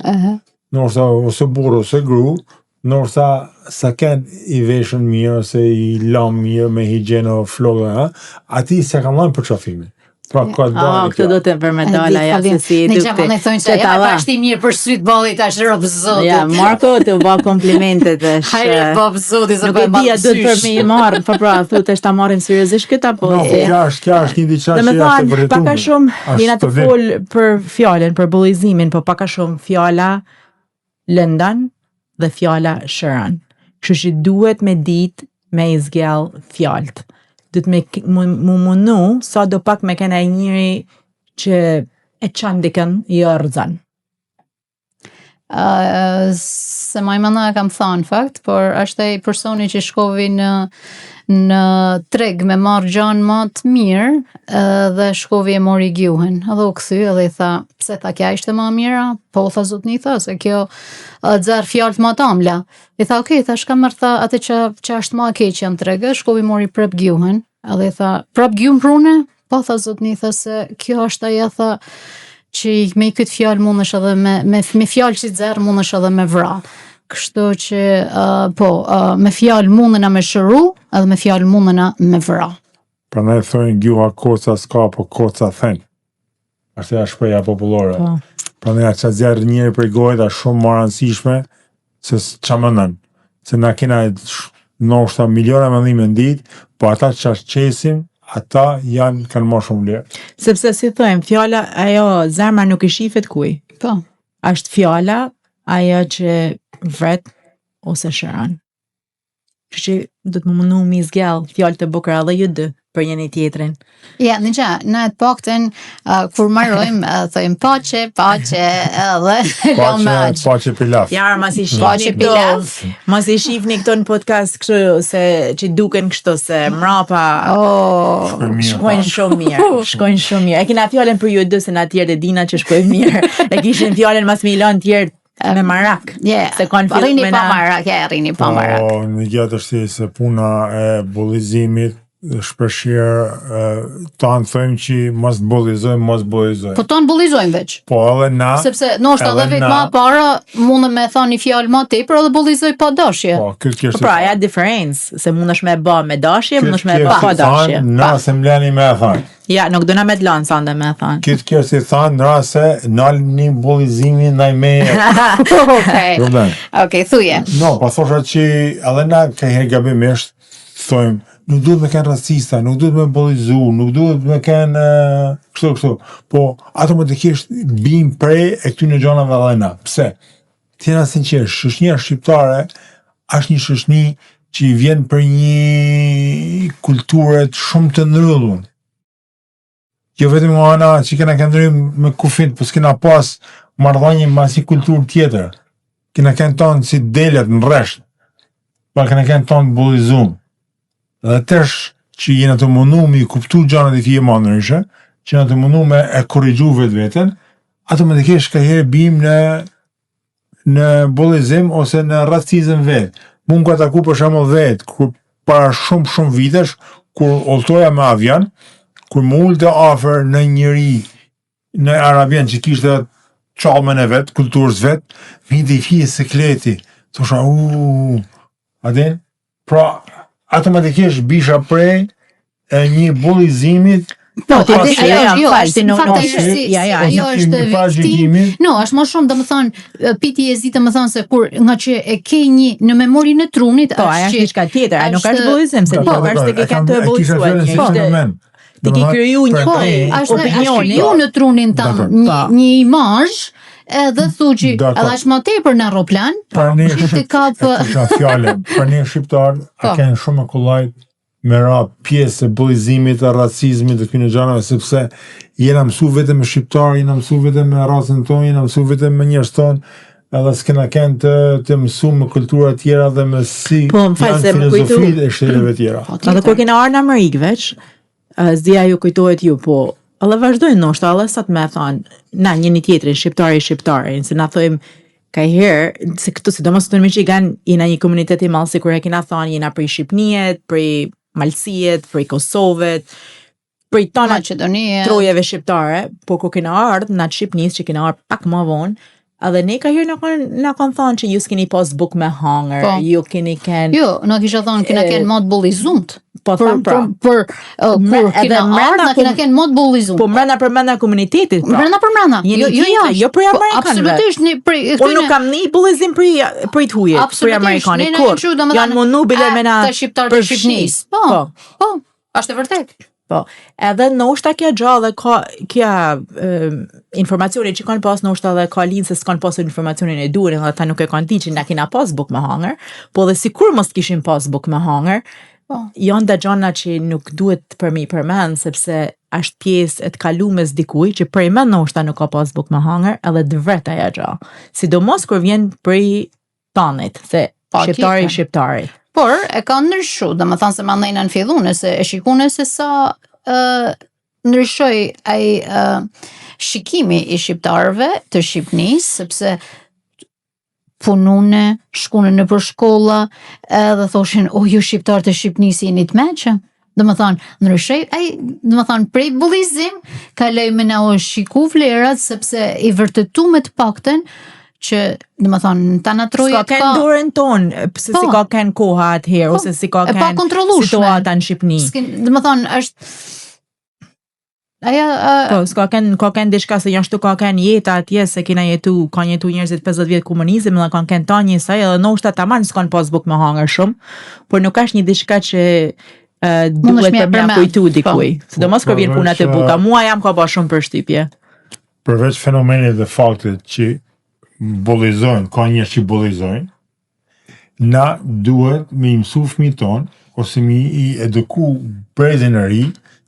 nështë ose burë ose gru, nështë sa kenë i veshën mirë, ose i lamë mirë me higjenë o flogë, ati se kanë lamë përqafimin. Pra, këtë do të përmedala, ja, se si në gjapë në thonë që ja pashti mirë për sytë bollit, ashtë robë zotit. Ja, Marko të ba komplimentet është. Hajre, robë zotit, se nuk e dhja do të për me i marë, po pra, thu të është ta marim seriozisht këta, po. No, kja është një diqa që jashtë të vërjetume. Paka shumë, jena të folë për fjallën, për bullizimin, po paka shumë fjalla lëndan dhe fjalla shëran. Kështu që duhet me ditë me i zgjell fjallët. Dhëtë me mundu, sa do pak me kena e njëri që e qandikën i rëzën. Se majmana kam thonë fakt, por është e personi që shkovi në treg me marrë gjanë më të mirë, dhe shkovi e mori gjuhën. Edhe u këthy, edhe i tha, pse tha kja ishte më mira? Po, tha zotni, tha, se kjo dzarë fjallët më tamla. I tha, okej, tha, shka mërë, tha, atë që është më keq janë tregë, shkovi mori prap gjuhën. Edhe i tha, prap gjuhën prune? Po, tha zotni, tha, se kjo është aja, tha, që me i këtë fjallë mundësh edhe me fjallë që dzarë mundësh edhe me vra. Kështu që, me fjallë mundëna me shëru, edhe me fjallë mundëna me vra. Pra ne thojnë gjuha koca s'ka, po koca thënë. Ashtë e shpreja popullore. Pra ne që zjarë njëri për gojët a shumë më rëndësishme se që mënën. Se na kena nështë miliona mëndime në ditë, po ata që qesim, ata kanë më shumë lirë. Sepse si thojmë, fjalla, ajo zemra nuk i shifet kuj. Po. Ashtë fjalla, ajo që vret ose shëran. Që do të më mundu mi zgjell fjallë të bukra dhe ju dë për njëni tjetrin. Ja, në gjë, në të pakten, kur marrojmë, thojmë pache, edhe pache pilaf. Ja, mas i shifni këto në podcast kështu, se që duken kështu, se mrapa shkojnë shumë mirë. E kina fjallën për ju dë, se në tjerë dhe dina që shkojnë mirë. E kishin fjallën mas Milan tjerë me marak. Se kanë rini pa marak. Në gjatë është se puna e bullizimit shpeshherë tanë thojmë që mos bullizojmë. Po tanë bullizojmë veç. Po edhe na. Sepse ndoshta edhe vetë më para mundem me thënë një fjalë më tepër edhe bullizoj pa dashje. Po, kjo është. Pra, ja diferencë, se mundesh me bë me dashje, mundesh me bë pa dashje. Na se mleni me e thonë. Ja, nuk do na me të lanë sande me thonë. Kjo si thonë, në rast se nalni bullizimin ndaj meje. Okej, thuje. No, pa thosha që edhe na ka herë gabimisht thojmë, nuk duhet me kanë racista, nuk duhet me bullizu, nuk duhet me kanë kështu. Po automatikisht bim prej e këtyre gjanave edhe na. Pse? Tjena sinqerisht, shoqënia shqiptare është një shoqëni që i vjen për një kulturë shumë të ndryllur. Jo vetëm ana që kena këndrim me kufit, po s'kena pas marrëdhënie me asnjë kulturë tjetër. Kena kënë tonë si delet në rresht, pa kena kënë tonë bullizum. Dhe tesh që jena të mundu me i kuptu gjanat i fije ma ndryshe, që jena të mundu me e korrigju vetë, automatikisht ka herë bim në bullizim ose në racizëm vetë. Mund ka taku për shembull vetë, kur para shumë vitesh, kur udhtoja me avion, kur më ulte afër në njëri në Arabian që kishte qalmen e vetë, kulturës vetë, mi dhe i fije sekleti. Thosha, adin? Pra, automatikisht bisha prej një bullizimit. Po, ajo është viktim. No, është më shumë, domethënë, PTSD domethënë se kur nga që e ke një në memorinë e trunit, po, ajo është diçka tjetër, nuk është bullizim, se po, është se ke kanë të evolucionuar. Ti ke kriju një opinion, ju në trunin tanë një imazh, edhe thuçi, edhe është më tepër në aeroplan, për një shqiptar, a kanë shumë kollajt me ra pjesë e bullizimit, e racizmit të këtyre gjërave, sepse jena mësu vetëm me shqiptar, jena mësu vetëm me racën tonë, jena mësu vetëm me njerëz tonë, edhe s'kena kënë të mësu me kultura tjera dhe me si janë filozofit e shteteve tjera. Edhe kur kena arë në Amerikë veç, zdia ju kujtohet ju, po edhe vazhdojnë nështë, edhe sa të me thonë, na njëni tjetërin, shqiptari, se na thojmë, ka herë, se këtu si do mos të në Michigan, jena një komunitet i malë, si kur e kena thonë, jena prej Shqipnijet, prej Malësijet, prej Kosovet, prej tona trojeve shqiptare, po kur kena ardhë, na të Shqipnis që kena ardhë pak më vonë, edhe ne ka herë na kanë thonë që ju s'keni pas buk me hangër, ju keni ken... Jo, na kisha thonë kena ken mod bullizumt. Po thëmë pra. Kur kena ardhë, na kena ken mod bullizumt. Po mrena komunitetit. Mrena. Jo prej Amerikanëve. Absolutisht. Unë nuk kam një bullizim prej të hujet, prej Amerikanit. Kur janë mundu bile me na... Të shqiptar të Shqipnis. Po, është e vërtet. Po, edhe ndoshta kja gjallë kja informacione që kanë pas ndoshta dhe ka linë se s'kanë pas informacionin e durin dhe ta nuk e kanë ti që na kina pas buk me hangër, po dhe sikur mos kishin pas buk me hangër, janë da gjana që nuk duhet për mi përmen, sepse është pjesë e të kalumes dikuj që prej me ndoshta nuk ka pas buk me hangër, edhe dëvret aja gjallë. Sidomos kur vjen prej tanit, se shqiptari. Por, e ka ndryshu, dhe më thanë se ma ndajna në fillune, se e shikune se sa ndryshoj shikimi i shqiptarëve të Shqipnis, sepse punune, shkune në për shkolla, dhe thoshin, ju shqiptar të Shqipnis jeni të meqë. Dhe më thanë, ndryshoj, dhe më thanë, prej bullizim, ka lej me na o shiku vlerat, sepse i vërtetu me të pakten, që, dhe më thonë, të në troje ka... Ska kënë dorën tonë, pëse si ka kënë koha atëherë, ose si ka kënë situata në Shqipni. Dhe më thonë, është... Ska kënë dishka se janë shtu ka kënë jeta atje, se ka jetu njerëzit 50 vjetë komunizm, dhe kanë kënë ta njësaj, edhe në ushta ta manë s'kanë pas buk me hangër shumë, por nuk është një dishka që duhet për mja kujtu dikuj. Se do mos kër vjen punat e buka, mua jam ka ba shumë për shtypje. Përveç fenomenit dhe faktit që bullizojnë, ka njerëz që bullizojnë, na duhet me i mësu fëmijët tonë, ose me i eduku brezin e ri,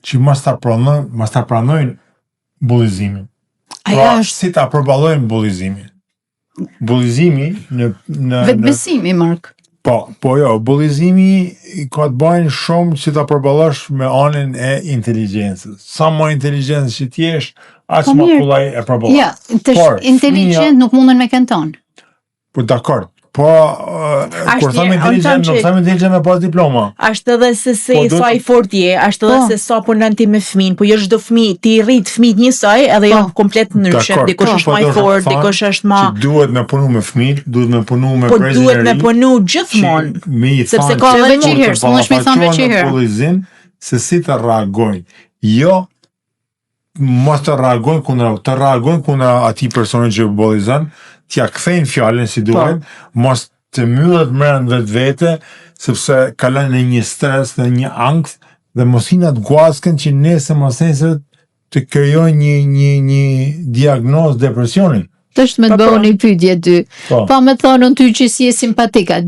që mas ta pranojnë bullizimin. Pra, si ta përballojnë bullizimin. Bullizimi në vetbesimi, Mark. Po jo, bullizimi ka të bajnë shumë që ta përballosh me anën e inteligjencës. Sa më inteligjencë që t'jesh, aq më kollaj e përballosh. Ja, inteligent nuk munden me kënë tonë. Po dakord, Po, kur thamë inteligjent, nuk thamë inteligjent me pas diploma. Ashtë edhe se sa i fort je, ashtë edhe se sa punon ti me fëmin, po jo çdo fëmijë, ti rrit fëmijët njësoj edhe janë komplet ndryshe, dikush është më i fort, dikush është më. Duhet me punu me fëmijët, duhet me punu me po duhet me punu gjithmonë. Sepse ka edhe veçiherë, s'mundesh me thonë veçiherë. Policin se si të reagojnë. Jo mos të reagojnë kundra atij personi që bollizon, t'ja kthejnë fjalën si duhet, mos të mbyllet mbrenda vetvete, sepse kalon në një stres dhe një ankth dhe mos hina të guaskën që nesër të krijojnë një diagnozë depresioni. Është me të bëu një pyetje ty. Pa me thonë ty që si je simpatika,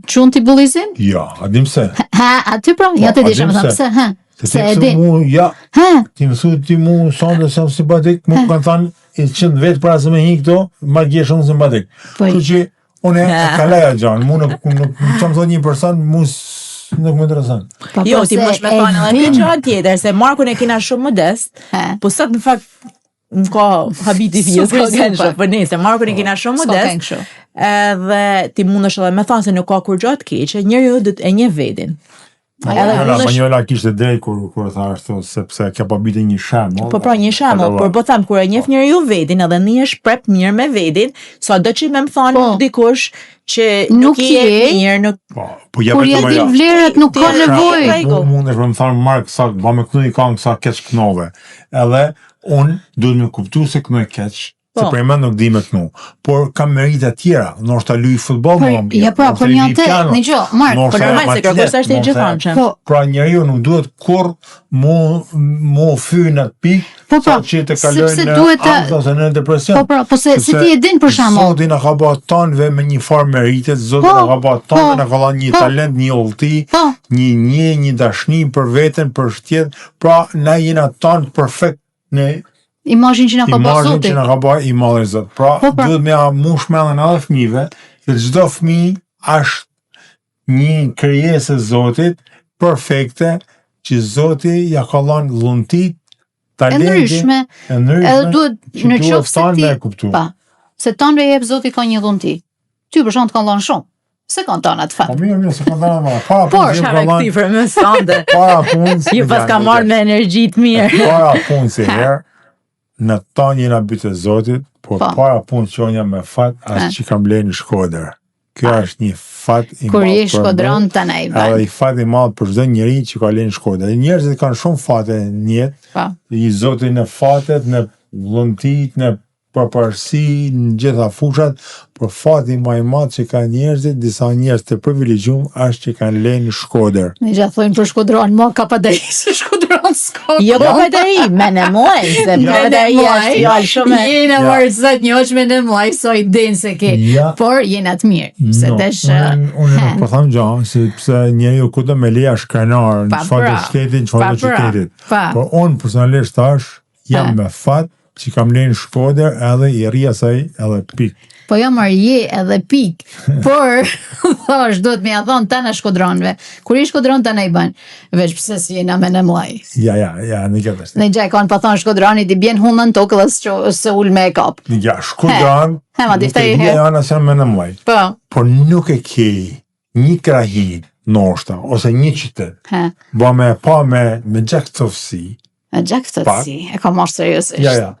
çun ti bullizin? Jo, a dim se. Ha, aty pra, ja të dish më thënë pse, ha. Se e di. Ja. Ti më thuaj ti mu sonde sa simpatik, më kanë thënë i qënd vetë para se me hi këto, ma gje shumë simpatik. Kështu që unë e kalaja gjanë, mu nuk çam thot një person, mu nuk më intereson. Jo, ti më me thonë edhe një gjë tjetër, se Markun e kena shumë modest, po sot në fakt më ka habiti fjes, ka kënshë, për nese, Markun e kena shumë modest, edhe ti mundesh edhe me thonë se nuk ka kur gjatë keqe, njeriu do të e njeh veten. Manjola kishte drejt kur tha ashtu sepse ka pabitë një shembull. Po pra një shembull, por po them kur e njeh njeriu vetin edhe nihesh prap mirë me vetin, sado që më thonë dikush që nuk je mirë, nuk po ja vetëm ajo. Kur vlerat nuk ka nevojë. Mundesh më thonë Mark sa ba me këtu i kanë sa keq knove. Edhe un duhet më kuptu se kënoj keq. Se për më nuk di me kënu, por kam merita tjera, nështë luaj futboll, ja pra, për një atë, në gjo, Mark, për normal se kërkos është e gjithanshëm. Pra njeriu nuk duhet kur mu fyr në pikë, sa që të kalojnë në ankth ose në depresion. Po se si ti e din për shembull. Zoti na ka bërë tonëve me një farë merite, Zoti na ka bërë tonëve, na ka dhënë një talent, një udhëti, një dashni për veten, për shtjet, pra na jena tonë perfekt në imazhin që na ka bërë Zoti. Imazhin që na ka bërë i madh Zot. Pra, duhet me mush mendën edhe fëmijëve, se çdo fëmijë është një krijesë e Zotit perfekte, që Zoti ja ka dhënë dhunti, talente e ndryshme. Edhe duhet në qoftë se ti, se tonë jep Zoti ka një dhunti. Ty për shkak të kanë dhënë shumë. Se kanë tonë atë fat. Po mirë, se kanë dhënë më. Por çfarë këtij më sonde. Para punës. Ju pas ka marrë me energji të mirë. Para punës herë. Në tonë jena bytë e Zotit, por para punë që onja me fat, as që kam lejnë në Shkodër. Kjo është një fat i madh. Kur je shkodron të na i edhe i fat i madh për çdo njeri që ka lejnë në Shkodër. Njerëzit kanë shumë fate në jetë, i Zotit në fatet, në vullnetit, në përparësi, në gjitha fushat, por fati më i madh që ka njerëzit, disa njerëz të privilegjuar, është që kanë lejnë në Shkodër. Ne ja thonë për Shkodron, mo ka padari se Shkodron s'ka. Jo ka padari, me në muaj, se padari është fjallë shumë. Jena vërëzat njoq me në muaj, so i din se ke, por jena të mirë. Se tesh... Unë nuk po tham gjanë, sepse njeriu ku do me leja shkrenar, në çfarë të shtetit, në çfarë të qytetit. Por unë personalisht tash, jam me fat, që kam lejnë Shkodër edhe i rria saj edhe pik. Po jo marrë je edhe pik, por thash, do të me ja thonë të në Shkodronve. Kur i Shkodron të në i banë, veç pëse si jena me në muaj. Ja, në këtë është. Në gjaj, kanë pa thonë Shkodroni, ti bjen hundën tokë dhe se ullë me e kapë. Ja, Shkodron, nuk e bje janë asë me në muaj. Por nuk e kej një krahi, noshta, ose një qytet, ba me pa me gjakëtofsi. Me gjakëtofsi, e ka marrë seriosisht. Ja.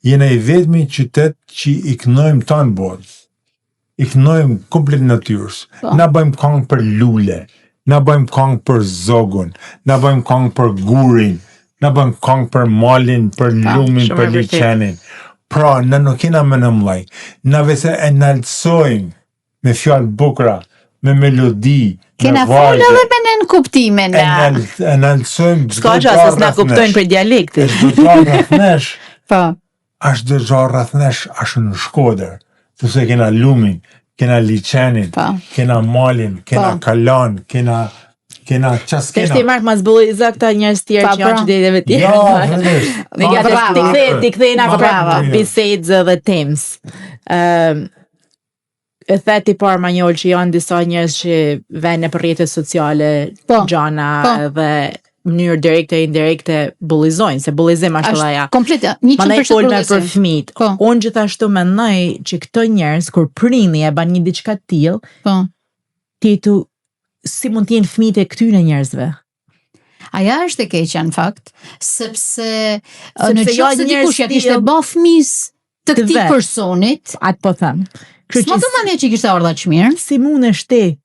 Jena i vetmi qytet që i kënojmë tanë botë. I kënojmë komplet natyrës. Na bëjmë këngë për lule, na bëjmë këngë për zogun, na bëjmë këngë për gurin, na bëjmë këngë për malin, për lumin, për liqenin. Pra, na nuk kena me në mlaj. Na vese e nalësojmë me fjallë bukra, me melodi, kena folë edhe me në kuptimin. E nalësojmë s'ka që asës na kuptojnë për dialektit. Çdo gjarë rrethnesh, është dhe gjarë rrethnesh është në Shkodër. Përse kena lumin, kena liqenin, kena malin, kena kalan, kena qas kena. Ti Mark mas bëllë i këta njerëz tjerë që janë qyteteve tjerë. Ti kthejna bisedë dhe tems. E theti par Manjol që janë disa njerëz që vene për rrjetet sociale, gjana dhe mënyrë direkte e indirekte bullizojnë, se bullizim është aja. Komplet, Mandaj 100% folme për bullizim. fëmijët. Po. Unë gjithashtu mendoj që këto njerëz kur prindi e bën një diçka të tillë, Po. ti si mund të jenë fëmijët e këtyre njerëzve? Aja është e keqja në fakt, sepse në jo qoftë se njerëz dikush ja kishte tillë bë fëmis të të këtij vet. personit, Atë po them. s'ma do mane që kishte ardha çmirë. Si mundesh ti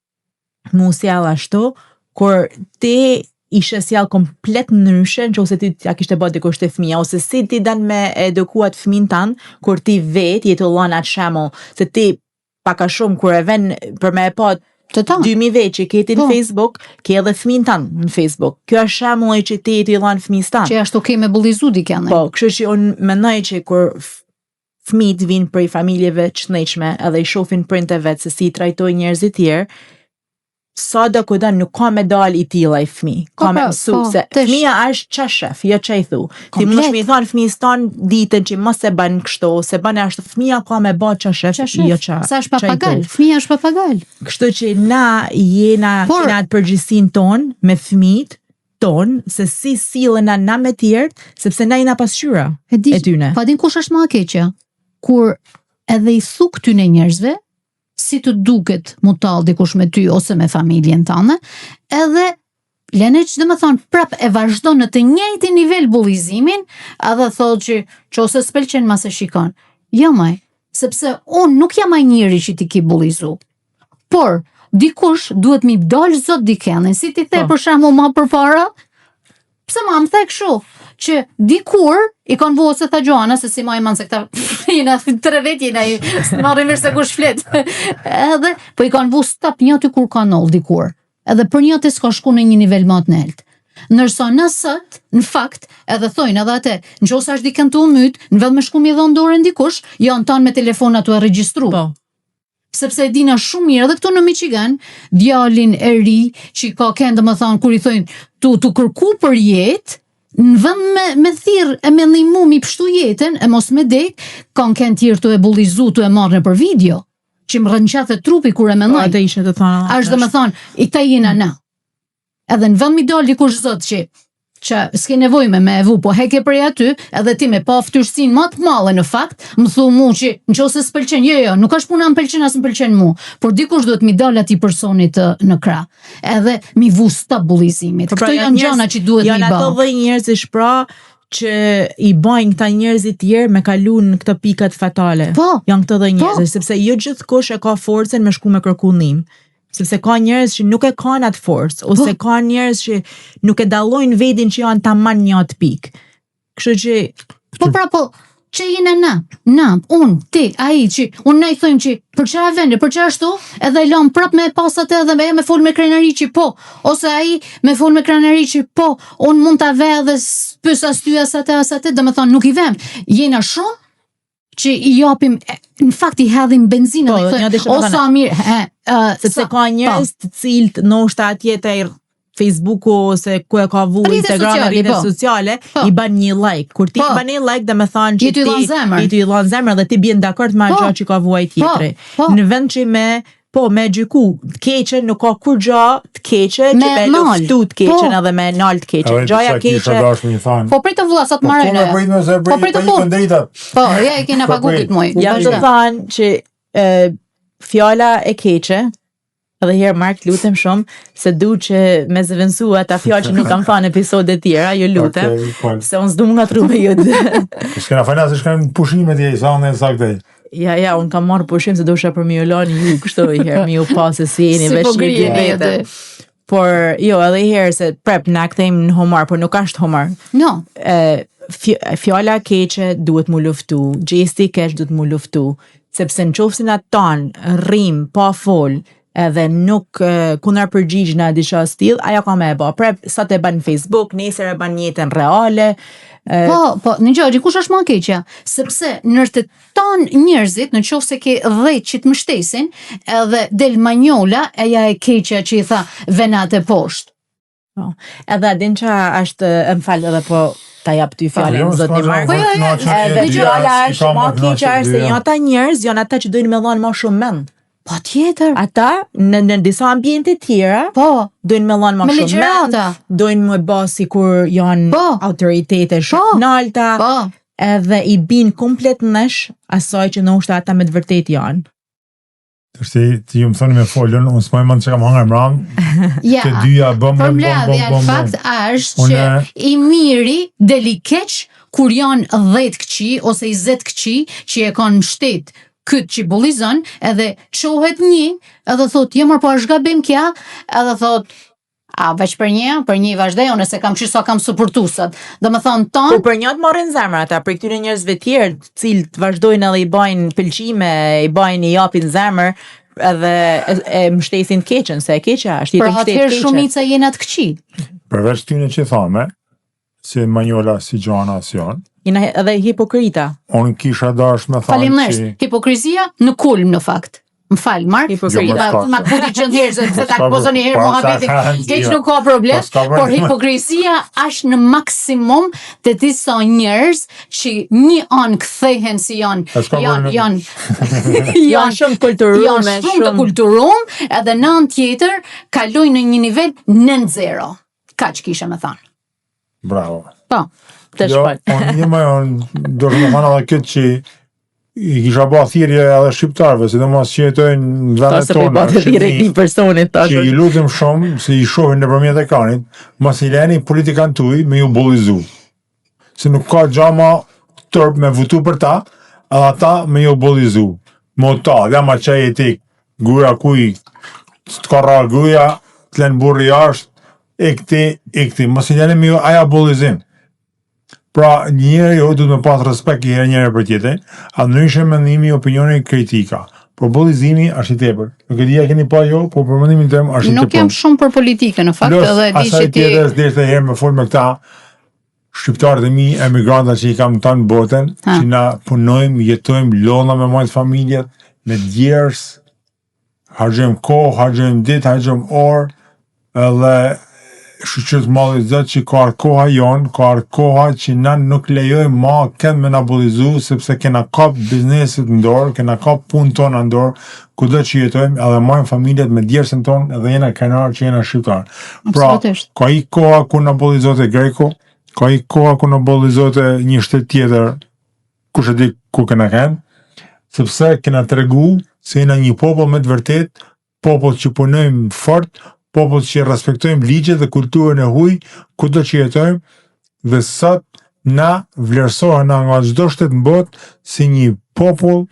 mu sjell ashtu kur ti ishe sjell komplet ndryshe nëse ti ja kishte bërë dikush te fëmia, ose si ti dan me edukuat fëmin tan kur ti vet je të lënë atë shembull se ti pak a shumë kur e vën për me e pa 2000 vjet që ke ti në Facebook, ke edhe fëmin tan në Facebook. Kjo është shembulli që ti i lën fëmijës tan. Që ashtu ke me bullizu dikën. Po, kështu që unë mendoj që kur fëmijët vinë prej familjeve të çndetshme edhe i shohin prindët e vet se si i trajtojnë njerëzit tjerë, sa do kudan nuk ka me dal i tilla i fëmijë. Ka me mësu se fëmia është çashef, jo çaj thu. Ti mundesh me i thon fëmijës ton ditën që mos e bën kështu, se bën ashtu, fëmia ka me bë çashef, jo çaj. Sa është papagal, fëmia është papagal. Kështu që na kena atë përgjegjësinë ton me fëmijët ton, se si sillen na me tjerët, sepse na jena pasqyra e tyne. Pa din kush është më e keqja? Kur edhe i thu këtyne njerëzve si të duket mu tall dikush me ty ose me familjen tënde, edhe lene që dhe më thonë, prap e vazhdo në të njëjtin nivel bullizimin, edhe thotë që ose s'pëlqen ma se shikon. Jo maj, sepse unë nuk jam ai njeri që ti ki bullizu. Por, dikush duhet mi dal zot dikene, si ti the për shembull më përpara, pse ma më the kështu, që dikur i kanë vënë se tha Gjoana se si më iman se këta jena 3 vet jena marrin mirë se kush flet. Edhe po i kanë vënë stop një aty kur kanë ol dikur. Edhe për një të s'ka shku në një nivel më të nelt. Nërsa nësët, në fakt, edhe thojnë edhe atë, nëse është dikën të umyt, në vend me shku mi dhon dorën dikush, janë tanë me telefonat të e regjistru. Po. Sepse e dina shumë mirë, edhe këtu në Michigan, djalin e ri, që ka këndë më thonë, kur i thojnë, tu kërku për jetë, në vend me thirr e me ndihmu mi pështu jetën, e mos me dek, kanë kënë tjerë të e bullizu, të e marrë në për video, që më rënqath e trupi kur e mendoj. Atë ishte të thonë. Është dhe me thonë, i ta jena na. Edhe në vend mi dal dikush zot që s'ke nevoj me evu, po heke prej aty, edhe ti me pa ftyrësinë më të madhe në fakt, më thu mu që nëse s'pëlqen, jo, nuk është puna më pëlqen as më pëlqen mu, por dikush duhet mi dal atij personit në krah. Edhe mi vu stop bullizimit. Këto janë gjëra që duhet mi bë. Janë ato lloj njerëzish pra që i bajnë këta njerëzit tjerë me kalu në këto pikat fatale. Po. Janë këto lloj njerëzish, sepse jo gjithkush e ka forcën me shku me kërku ndihmë. Sepse ka njerëz që nuk e kanë atë forcë, ose ka njerëz që nuk e dallojnë vetin që janë tamam një atë pikë. Kështu që po, që jena na, unë, ti, ai që, unë na i thojmë që, për çfarë vende, për çfarë ashtu, edhe i lam prap me pasat edhe me fol me krenari që po, ose ai me fol me krenari që po, unë mund ta ve edhe pys as ty as atë, dhe me thonë, nuk i vem, jena shumë, që i japim, në fakt i hedhim benzinë, dhe i thojmë, o sa mirë, sepse ka njerëz të cilët ndoshta atje te Facebooku ose ku e ka vu Instagram, rrjetet sociale, i bën një like. Kur ti i bën një like, dhe me thonë që ti i lën zemër dhe ti bjen dakord me atë që ka vuaj tjetri. Në vend që me gjyku të keqen, nuk ka kur gjë të keqe që me luftu të keqen edhe me nal të keqen. Gjaja keqe. Po prej të vëlla sa të marrën. Po prej të punë. Po, ja e kena pagu këtë muj. Ja të thanë që fjala e keqe, edhe herë Mark, lutem shumë, se du që me zëvendësua ata fjalë që nuk kam thënë episode tjera, ju lutem, se unë s'dum nga trupe jote. S'kena fajna se shkojmë pushimet e sa në saktë. Ja, unë kam marrë pushim se do shë për mi u lani ju kështu i herë, mi u pa se si jeni veshmirë vete. Por, jo, edhe i herë se prep na kthejmë në humor, por nuk është humor. No. Fjala keqe duhet mu luftu, gjesti keq duhet mu luftu, sepse në qofsin atë tanë, rrim, pa fol, edhe nuk kundër përgjigj në disha stil, ajo ka me e ba. Prep, sa të e ban në Facebook, nesër e ban jetën reale. Po, në gjë, kush është më e keqja? Sepse nër të tanë njerëzit, në qoftë se ke 10 që të mështesin, edhe del manjola, eja e keqja që i tha venat e poshtë. Edhe adin që është, më falë edhe po ta jap ty fjalën zot një marrë. Edhe fjala është më keqja se janë ata njerëz, janë ata që dojnë me dhanë më shumë mend. Patjetër. Ata në disa ambiente tjera dojnë me lanë më shumë mend, dojnë më bë sikur janë autoritete shumë nalta, edhe i bin komplet nesh asaj që ndoshta ata me të vërtetë janë. Tërsi, ti ju më thoni me folën, unë s'maj mund që kam hangar mram, të dyja bëm. Përmbledhja në fakt është që i miri deli keq kur janë 10 këqi ose 20 këqi që e kanë shtet këtë që bullizon, edhe qohet një, edhe thot, jemër po është gabim kja, edhe thot, veç për një vazhdej, unë se kam qysa kam suportusat. Dhe më thonë tonë... Por për një të marrin zemra ata, për këtyre njerëzve tjerë, cilë të vazhdojnë edhe i bajnë pëlqime, i bajnë i japin zemër, edhe e mështesin të keqen, se e keqa është jetë mështet keqen. Për atëherë shumica jenat këqi. Përveç tyne që thame, si Manjola, si Gjana, si janë, jena edhe hipokrita. Unë kisha dash me thanë që... Hipokrizia në kulm në fakt. Më falë, Mark, ma kuti që ndjerë, se ta këpozo një herë muhabetin, keq nuk ka problem, por hipokrizia është në maksimum të disa njerëz që një anë kthehen si janë shumë kulturum, edhe në anë tjetër kalojnë në një nivel nën zero. Ka që kisha me thanë. Bravo. Po. Unë një më do të më thanë edhe këtë që i kisha ba thirrje edhe shqiptarëve, sidomos që jetojnë në vendet tona, që i lutem shumë se i shohin nëpërmjet ekranit, mos i leni politikan tuaj me ju bullizu. Se nuk ka gjama tërp me votu për ta, edhe ata me ju bullizu. Mo ta, dhe ma qaj etik, gruja kuj, të ka ra gruja, të len burri jashtë, ikti, mos i leni me ju aja bullizim. Pra, njëri jo du të me pas respekt njëri për tjetër, a ndryshe mendimi, opinioni, kritika. Por bullizimi është i tepër. Nuk e di a keni pa jo, por për mendimin tim është i tepër. Nuk jam shumë për politikë në fakt, edhe di që ti... Plus, asaj herë me fol me këta shqiptarët e mi, emigranta që i kam tanë botën, që na punojmë, jetojmë, lodha me majtë familjet, me djerës, hargjojmë kohë, hargjojmë ditë, hargjojmë orë, edhe shqyqyrët malli zëtë që ka koha jonë, ka koha që na nuk lejojmë ma kënd me na bullizu, sepse kena kap biznesit ndorë, kena kap punë tonë ndorë, kudo që jetojmë, edhe majmë familjet me djersën tonë, edhe jena kanarë që jena shqiptarë. Pra, ka i koha ku na bullizote Greko, ka i koha ku na bullizote një shtet tjetër, kush e di ku kena kënë, sepse kena të regu se jena një popull me të vërtet, popull që punojmë fort, popull që respektojmë ligjet dhe kulturën e huaj, kudo që jetojmë, dhe sot na vlerësohen nga çdo shtet në botë si një popull,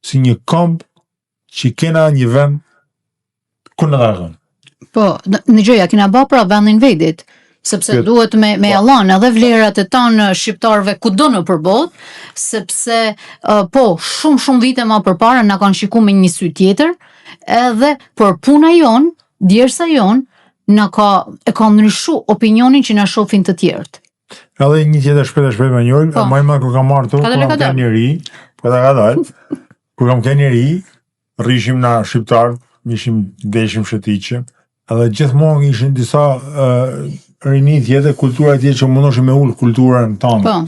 si një komb që kena një vend ku na dashon. Po, në gjëja kena bë pra vendin vedit, sepse duhet me Allahun edhe vlerat e tonë shqiptarëve kudo në përbot, sepse shumë vite më përpara na kanë shikuar me një sy tjetër, edhe për puna jon djersa jonë e ka ndryshu opinionin që na shohin të tjerët. Edhe një tjetër shpejt me njëllë, majma kur kam martu, kur kam ke njëri, kur kam ke njëri, rishim na shqiptarë, deshim shëtiqe, edhe gjithmonë ishin disa rini tjetër, kultura tjetër që mundoshim me ullë kulturën tonë.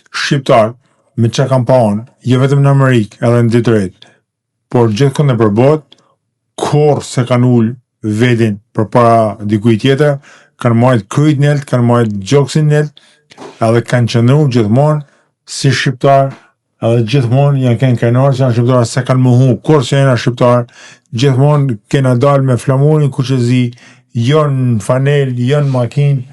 Shqiptarë, me që kam pa unë, jo vetëm në Amerikë, edhe në Detroit, por gjithkund e përbot, kur se kanë ullë vedin për para dikuj tjetër, kanë majtë kryt njëllë, kanë majtë gjoksin njëllë, edhe kanë qëndru gjithmonë si shqiptar, edhe gjithmonë janë kënë kajnarë që janë shqiptarë, se kanë muhu kur që janë shqiptarë, gjithmonë kena dalë me flamurin kuqezi, jonë fanel, jonë makin,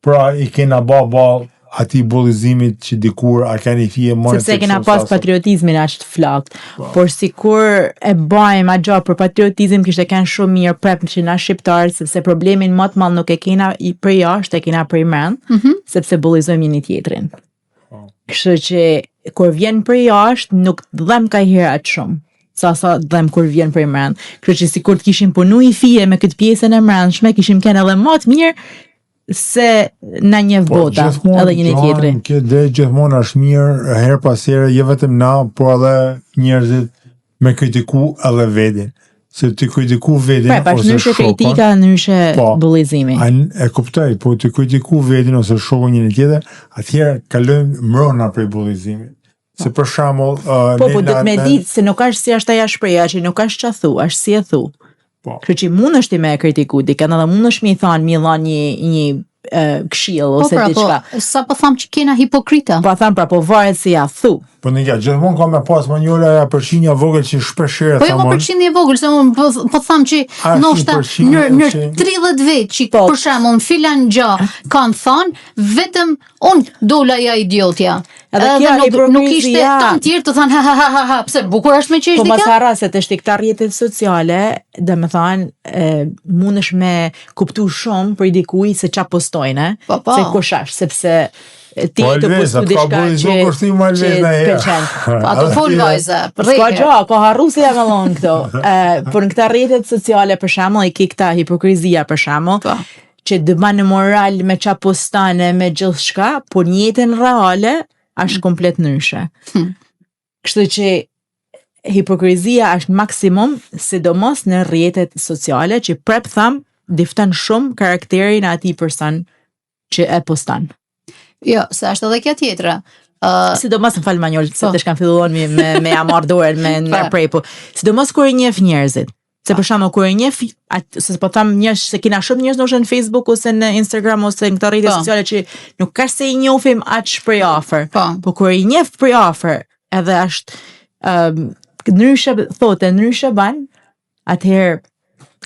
pra i kena balë ati bullizimit që dikur a keni fije majtë. Sepse kena pas patriotizmin ashtë flakt, por si kur e bajmë a gjatë për patriotizm kishte kënë shumë mirë prep që na shqiptarë, sepse problemin më të madh nuk e kena i për jashtë, e kena për i mend, sepse bullizojmë një tjetrin. Kështu që kur vjen për jashtë, nuk dhem ka herë atë shumë, sa dhem kur vjen për i mend. Kështu që si kur të kishim punu i fije me këtë pjesën e mendshme, kishim kënë edhe më të mirë, se na një vota edhe një tjetri. Dhe gjithmonë është mirë herë pas here, jo vetëm na, por edhe njerëzit me kritiku edhe vedin. Se të kritiku vedin ose shokon. Kritika, nyshe bullizimi. E kuptoj, po të kritiku vedin ose shokon një tjetër, atëherë kalojmë mbrojna prej bullizimit. Se për shembull, Po do të më ditë se nuk është si është ajo shpreha që nuk është ç'a thu, është si e thu. Po. Kështu që mundesh ti me kritiku dikën edhe mundesh mi thon mi dhon një këshill ose diçka. Po, sa po tham që kena hipokrita. Po tham po varet si ja thu. Po ne gjithmonë ka me pas manjola ja përqindja vogël që shpeshherë Po jo më përqindje vogël, se unë po tham që ndoshta në 30 vjet që për shembull filan gjë kanë thënë vetëm unë dola ja idiotja. Edhe nuk ishte tan tjerë të thanë ha pse bukur është me qesh dikë. Po mos harra se të këta rrjetet sociale, domethënë mundesh me kuptu shumë për dikujt se ç'a postojnë, se kush është, sepse ti të postu diçka që pëlqen. Ato fol vajza, Ska gjë, ka harru se jam allon këto. Por në këta rrjetet sociale për shembull, i ke këta hipokrizia për shembull, që dëman në moral me ç'a postane me gjithçka, por në jetën reale është komplet ndryshe. Kështu që hipokrizia është maksimum, sidomos në rrjetet sociale, që prap tham difton shumë karakterin e atij person që e poston. Jo, se është edhe kjo tjetra. Sidomos në falë manjol, se të shkan filluon me amar dorën, me prej, po sidomos kur i njeh njerëzit. Se për shembull kur i njeh, se po tham njerëz se kena shumë njerëz në Facebook ose në Instagram ose në këto rrjete sociale që nuk ka se i njohim aq prej afër. Po kur i njeh prej afër, edhe është ndryshe thotë, ndryshe ban, atëherë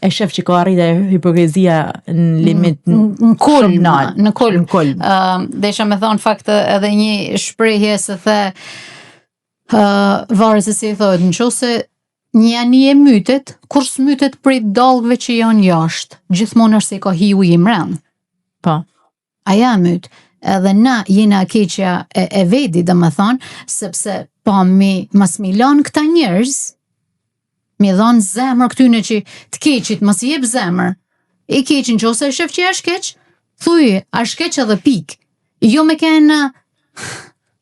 e shef që ka arritë hipokrizia në limit në kulm. Desha me thonë fakt edhe një shprehje se the varet se si thotë, nëse një anije mytet, kur s'mytet prej dallëve që janë jashtë, gjithmonë është se ka hiu i mrend. Po. Aja myt. Edhe na jena keqja e vedi, domethënë, sepse pa mas mi lanë këta njerëz, mi dhanë zemër këtyne që të keqit, mas i jep zemër. I keqin që ose shef që është keq, thuj, është keq edhe pik. Jo me kena,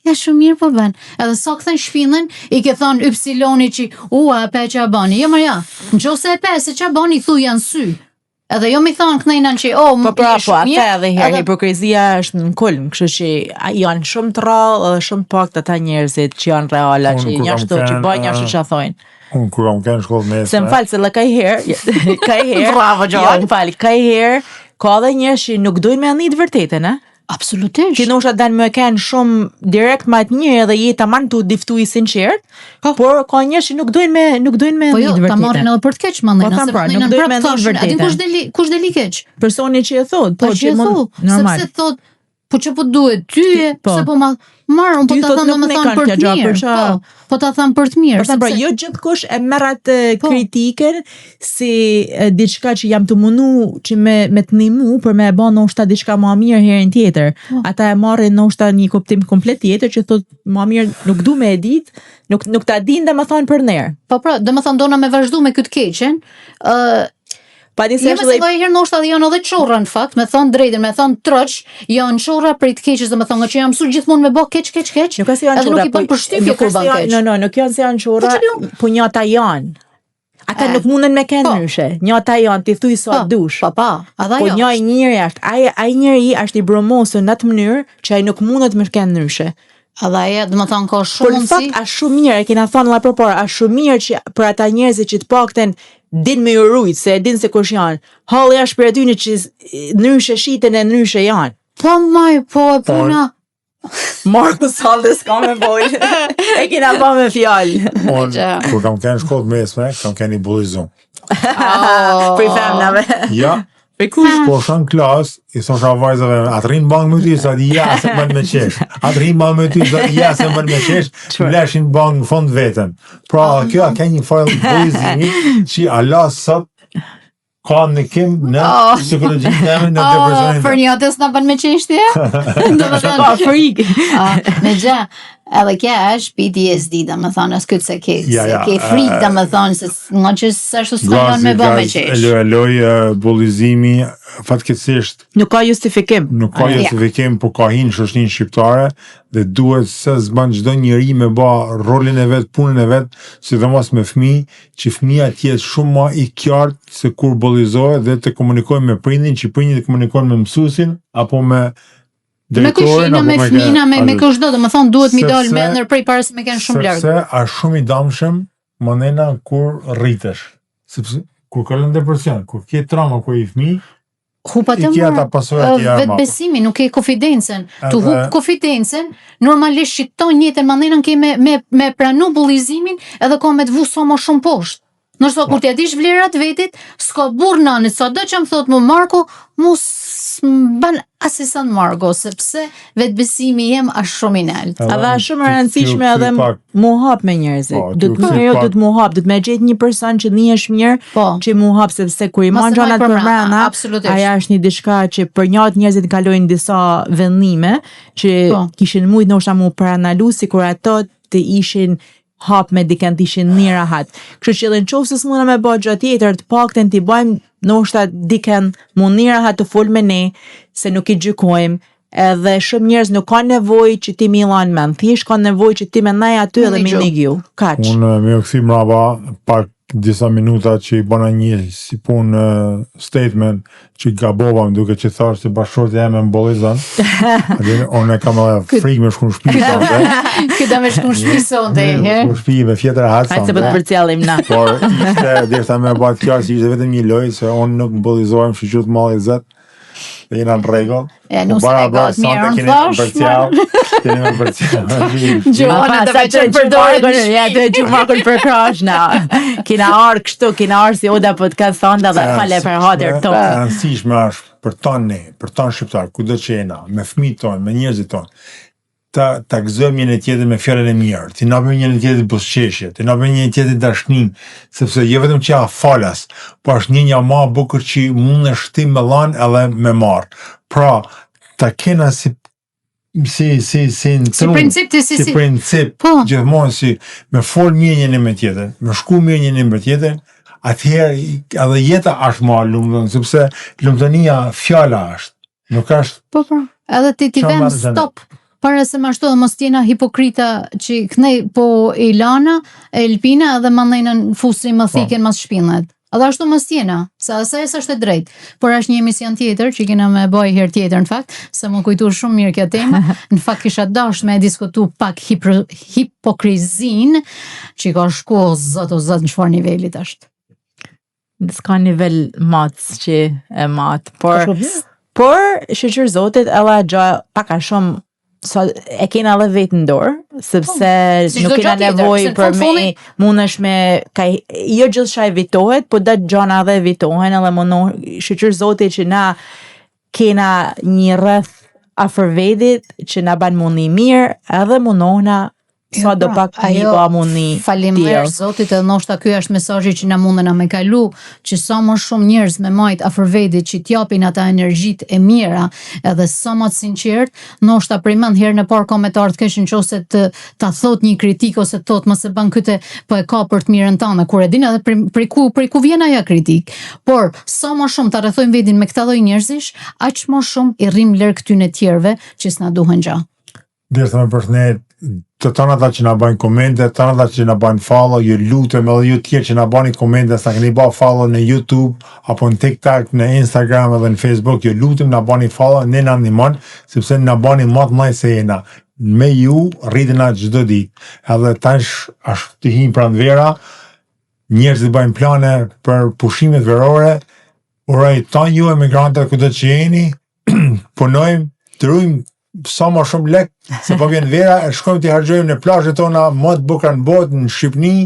ja shumë mirë po ben. Edhe sa këthen shpinën, i ke thonë ypsiloni që, e pe që a bani. Jo mërja, në që ose e pe se që a bani, thuj janë sy. Edhe jo mi thonë kënejnan që, po atë edhe herë, hipokrizia është në kulm, kështu që janë shumë të rrallë edhe shumë pak të ta njerëzit që janë reala, që njashtu që bëjnë njashtu që a thojnë. Unë kur kam kënë shkollë mesme. Se më falë, se ka i herë, bravo, Gjohën. Ka i herë, ka dhe njerëz që nuk dojnë me anit vërtetën, Absolutisht. Që nështë atë me kenë shumë direkt ma të njërë edhe jetë aman të diftu i sinqert, por ka njërë që nuk dojnë me një vërtetën. Po jo, ta marrin edhe për të keq, mandajna, se nuk dojnë me një vërtetën. Atin kush deli keq? Personi që e thot, po që e thot, sepse thot, po që po duhet ty, se po marë, unë po ta thëmë me thonë për të mirë, po ta thëmë për të mirë. Pra jo gjithkush e merrat kritiken si diçka që jam të mundu që me të ndihmu për me e ba ndoshta diçka më mirë herën tjetër. Ata e marrin ndoshta një kuptim komplet tjetër që thot më mirë nuk du me e ditë, nuk ta din dhe më thonë për nerë. Po pra, dhe më thonë dona me vazhdu me këtë keqen, jeme se vajherë ndoshta dhe janë edhe çorra në fakt, me thonë drejtën, me thonë troç, janë çorra prej të keqes, dhe me thonë që jam mësuar gjithmonë me bë keq. Nuk ka se janë çorra, nuk i bën përshtypje kur bën keq. Nuk janë se janë çorra, po njëta janë. Ata nuk munden me kenë ndryshe. Njëta janë, ti thuj sa dush. Po, po një njëri është, ai njëri është i bromosur në atë mënyrë që ai nuk mundet me kenë ndryshe. Edhe ajo, do të thonë ka shumë mundësi. Por në fakt është shumë mirë, e kena thënë më përpara, është shumë mirë që për ata njerëzit që të paktën din me urujt, se e din se kush janë. Halli është për atyne që ndryshe shiten e ndryshe janë. Po maj, po e puna. Markus Haldes ka me bojë. E kena pa me fjallë. Kur kam kënë shkollë mesme, kam kënë i bullizum. Për i femnave. Ja. Po shën klas, i thosha vajzave, atë rinë bangë me ty, sa di se mërë me qesh. Atë rinë bangë me ty, sa di se mërë me qesh, fleshin bangë në fond vetën. Pra, kjo ka një fajlë bullizimi, që Allah sot ka në kim në psikologjin teme në depresionin. Për një atës në bën me qeshtje? Pa frikë. Me gjë, edhe kja është PTSD, dhe me thonë, është këtë se ke frikë, dhe me thonë, se nga që sështë së kanë me bë me qesh. Loj, bullizimi, fatkeqësisht nuk ka justifikim. Nuk ka justifikim, po ka hinë shoqërinë shqiptare dhe duhet se s'ban çdo njeri me bë rolin e vet, punën e vet, sidomos me fëmijë, që fëmia të jetë shumë më i qartë se kur bullizohet dhe të komunikojë me prindin, që prindin të komunikojnë me mësuesin apo me Me kushina, me fëmina, me kushdo, do më thonë duhet mi dalë me ndër prej para se me kanë shumë larg. Sepse është shumë i damshëm mandena kur rritesh. Sepse kur kalon depresion, kur ke trauma kur i fëmijë, hupat e vetbesimi, nuk ke konfidencën. Tu hup konfidencën, normalisht shqipton jetën mandena ke me pranu bullizimin edhe ka me të vu sa më shumë poshtë. Nërso kur t'ja dish vlerat vetit, s'ka burr nani, sa do që më thot mu Marko, mu s'ban asisan Marko, sepse vetbesimi jem është shumë i nalt. Edhe është shumë e rëndësishme edhe mu hap me njerëzit. Du të mu hap, du të me gjetë një person që njihesh mirë, që mu hap, sepse kur i man gjanat për mrena, aja është një diçka që për njët njerëzit kalojnë disa vendime, që kishin mujt nështë mu paranalu, si kur ato të ishin hap me dikën të ishin një rahat. Kështu që edhe në qoftë se s'muna me bë gjë tjetër, të paktën t'i bëjmë ndoshta dikën mu një rahat të fol me ne, se nuk i gjykojmë, edhe shumë njerëz nuk kanë nevojë që ti mi lan mend, thjesht kanë nevojë që ti mendaj aty edhe me negju. Kaq. Unë më u kthi mbrapa pak disa minuta që i bëna një si punë statement që gabova duke që thash se bashkëshortja jam e mbollizën. Unë kam frikë me shku në shtëpi. Këta me shku në shtëpi sonte. Në shtëpi me fjetër hat sonte. Hajde se po të përcjellim na. Por ishte derisa më bëhet qartë se ishte vetëm një lojë se unë nuk mbullizohem, shoqëruar të malli zot. Dhe jena në regull. Nuk se e gëtë mirë në flash. Keni me përcjell. Gjuhone të veqen për dojnë. Ja, të e Markun për krash, na. Kina arë kështu, kina arë si Oda podcast thonda dhe fale për hader tonë. E rëndësishme është për tonë ne, për tonë shqiptarë, ku do që jena, me fëmijët tonë, me njerëzit tonë, ta gëzojmë njëri tjetrin me fjalën e mirë, ti na bëjmë njëri tjetrin buzëqeshje, ti na bëjmë njëri tjetrin dashnim, sepse jo vetëm që ja falas, po është një më e bukur që mundesh ti me lën edhe me marr. Pra, ta kena si princip, gjithmonë si me fol mirë njëri me tjetrin, me shku mirë njëri me tjetrin, atëherë edhe jeta është më e lumtur, sepse lumturia fjala është, nuk është. Po, edhe ti vëm stop. Para se ma shto dhe mos tjena hipokrita që kënej po Ilana, Elpina edhe mandajnë në fusri më thiken mas shpinët. Edhe ashtu mos tjena, se asaj është e drejt. Por është një emision tjetër që kena me bëj herë tjetër në fakt, se më kujtur shumë mirë kjo tema. Në fakt kisha dasht me diskutu pak hipokrizin që ka shku zot në çfarë nivelit është. S'ka nivel matës që e matë, por shqyqër zotit edhe gjë paka shumë e kena edhe vetë në dorë, sepse nuk kena nevojë për me mundesh me jo gjithçka evitohet, po dat gjana edhe evitohen, edhe shqyqër zotit që na kena një rreth afër vetit që na ban mundi mirë, edhe mundohna sa do pak një ba mundi. Faleminderit Zotit, edhe ndoshta ky është mesazhi që na mundena me kalu, që sa më shumë njerëz me majt afër vetit që t'japin ata energjitë e mira, edhe sa më të sinqert, ndoshta primend herën e parë komentar të kesh nëse ta thot një kritik ose thot mos e bën këtë, po e ka për të mirën tënde, kur e din edhe prej ku vjen ajo kritik. Por sa më shumë ta rrethojmë vetin me këtë lloj njerëzish, aq më shumë i rrim larg këtyre tjerëve që s'na duhen gjë. Derisa me përshëndet të tonë ata që na bajnë komente, të tonë ata që na bajnë follow, ju lutem edhe ju tjerë që na bani komente, sa keni bë follow në YouTube apo në TikTok, në Instagram edhe në Facebook, ju lutem na bani follow, ne na ndihmon, sepse na bani më të mëdhenj se jena. Me ju rritena çdo ditë. Edhe tash është të him pranvera, njerëzit bëjnë plane për pushimet verore. Uroj tonë ju emigrantët kudo që jeni, punojmë, trujmë sa më shumë lek, se po vjen vera, shkojmë t'i harxojmë në plazhet tona më të bukura në botë, në Shqipëni,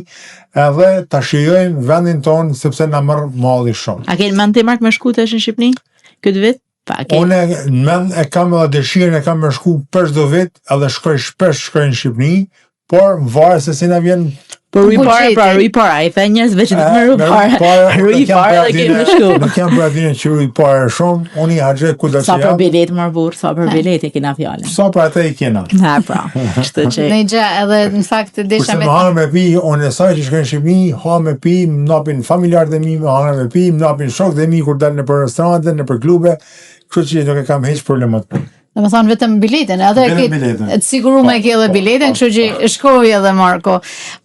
edhe ta shijojmë vendin ton sepse na merr malli shumë. A ke mend ti Mark me shku tash në Shqipëni këtë vit? Unë e kam edhe dëshirën, e kam me shku për çdo vit, edhe shpesh shkoj në Shqipëni, por varet se si na vjen. Por rujpara, i the njerëzve që të më rujpara dhe kemi shku. Nuk jam për atyre që rujpara shumë, unë i harxoj kudo që jam. Sa për bilet më burr, sa për bilet e kena fjalën. Sa për atë i kena. Ha, pra, kështu që. Në gjë edhe në fakt desha me. Ha me pi, unë sa që shkoj në Shqipëni, ha me pi, më napin familjarët e mi, ha me pi, më napin shokët e mi kur dalin nëpër restorante, nëpër klube, kështu që nuk e kam hiç problemat. Dhe më thonë vetëm biletën, edhe të siguru me ke edhe biletën, kështu që shkoj edhe Marko.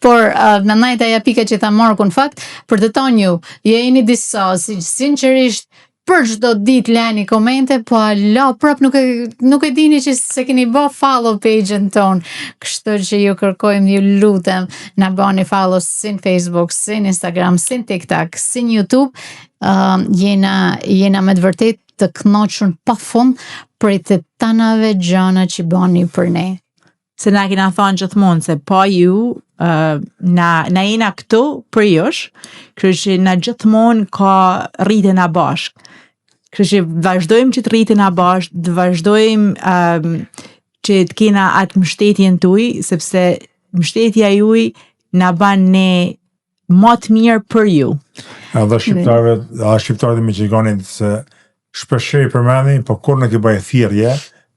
Por në najta ja pika që tha Marko në fakt, për të tonë ju, jeni disa, sinqerisht, për çdo ditë lani komente, po ala prap nuk e dini që se keni bë follow page-n ton. Kështu që ju kërkojmë, ju lutem, na bëni follow si në Facebook, si në Instagram, si në TikTok, si në YouTube. Jena me të vërtet të kënaqur pafund për të tanave gjëna që bëni për ne. Se na kena thonë gjithmonë se pa ju na jena këtu për jush, kështu që na gjithmonë ka rritje na bashk. Kështu që vazhdojmë që të rritena bashkë, të vazhdojmë që të kena atë mbështetjen tuaj, sepse mbështetja juaj na bën ne më të mirë për ju. Edhe shqiptarët e Michiganit se shpesh i përmendin, po kur nuk i bëj thirrje,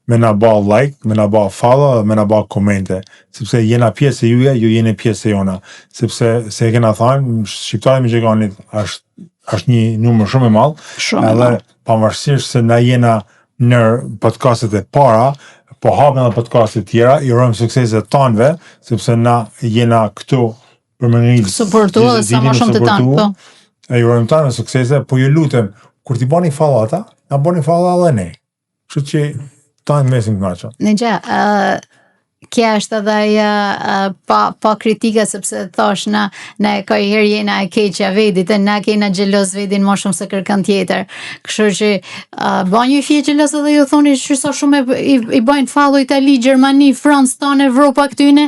me na bë like, me na bë follow, me na bë komente, sepse jena pjesë e juja, ju jeni pjesë e jona, sepse se kena thënë, shqiptarët e Michiganit është një numër shumë i madh, edhe pavarësisht se na jena në podcastet e para, po hapim edhe podcastet tjera, i urojmë suksese tanëve, sepse na jena këtu për më ngritë suportu dhe sa më shumë të tanë, po. I urojmë tanë suksese, po ju lutem, kur t'i bani follow ata, na bani follow edhe ne. Kështu që tanë mesin kënaqur. Nigja, kja është edhe ajo pa kritika, sepse thash na ka i herë jena e keqja vedit, e na kena xheloz vedin më shumë se kërkën tjetër. Kështu që bën një fije xheloz edhe ju thoni që sa shumë i bëjnë follow Itali, Gjermani, Francë, tonë Evropa këtyne.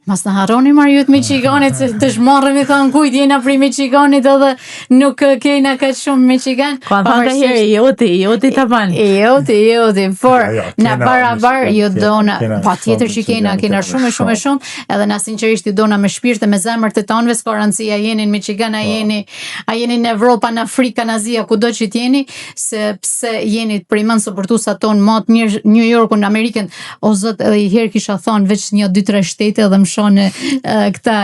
Mas në harroni Marjut Michiganit, se të shmarrëm i thonë kujt jena prej Michiganit edhe nuk kena kaq shumë Michigan. Ka thënë herë joti ta ban. Joti, por na barabar ju dona, patjetër që kena shumë, edhe na sinqerisht ju dona me shpirt e me zemër të tanëve, s'ka rëndësi a jeni në Michigan, a jeni në Evropë, në Afrikë, në Azi, kudo që t'jeni, sepse jeni primën suportuesat tonë më të mirë, New Yorku, në Amerikën, o zot, edhe i herë kisha thonë veç 1-2-3 shtete edhe më shonë këta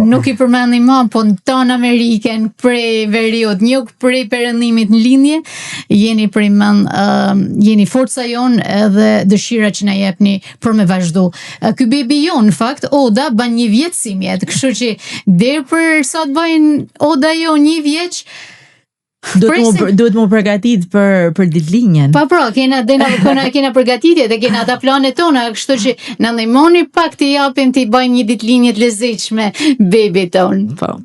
nuk i përmendni më, po në tonë Amerikën prej veriut njug, prej perëndimit në lindje, jeni primën, jeni forca jonë edhe dëshira që na jepni për me vazhdu. Ky bebi jonë, në fakt, Oda ban 1 vjet si mjet, kështu që deri për sa të bëjnë Oda jo 1 vjeç, duhet mu përgatit për ditëlinjen. Pa kena përgatitje dhe kena ata planet tona, kështu që na ndihmoni pak të japim të bëjmë një ditëlinje të lezetshme bebi ton. Po.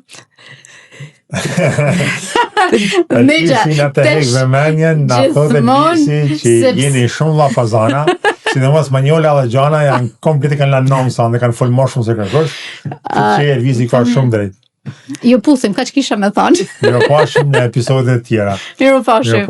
Nigja, të hek vëmendjen, na thotë Lisi që jeni shumë llafazana, sidomos Manjola dhe Gjana janë komplet kanë lanë nomsa dhe kanë folë më shumë se kërkosh, që Elvisi ka shumë drejt. Jo puthim, ka që kisha me thonë. Mirupafshim në episodet tjera. Mirupafshim.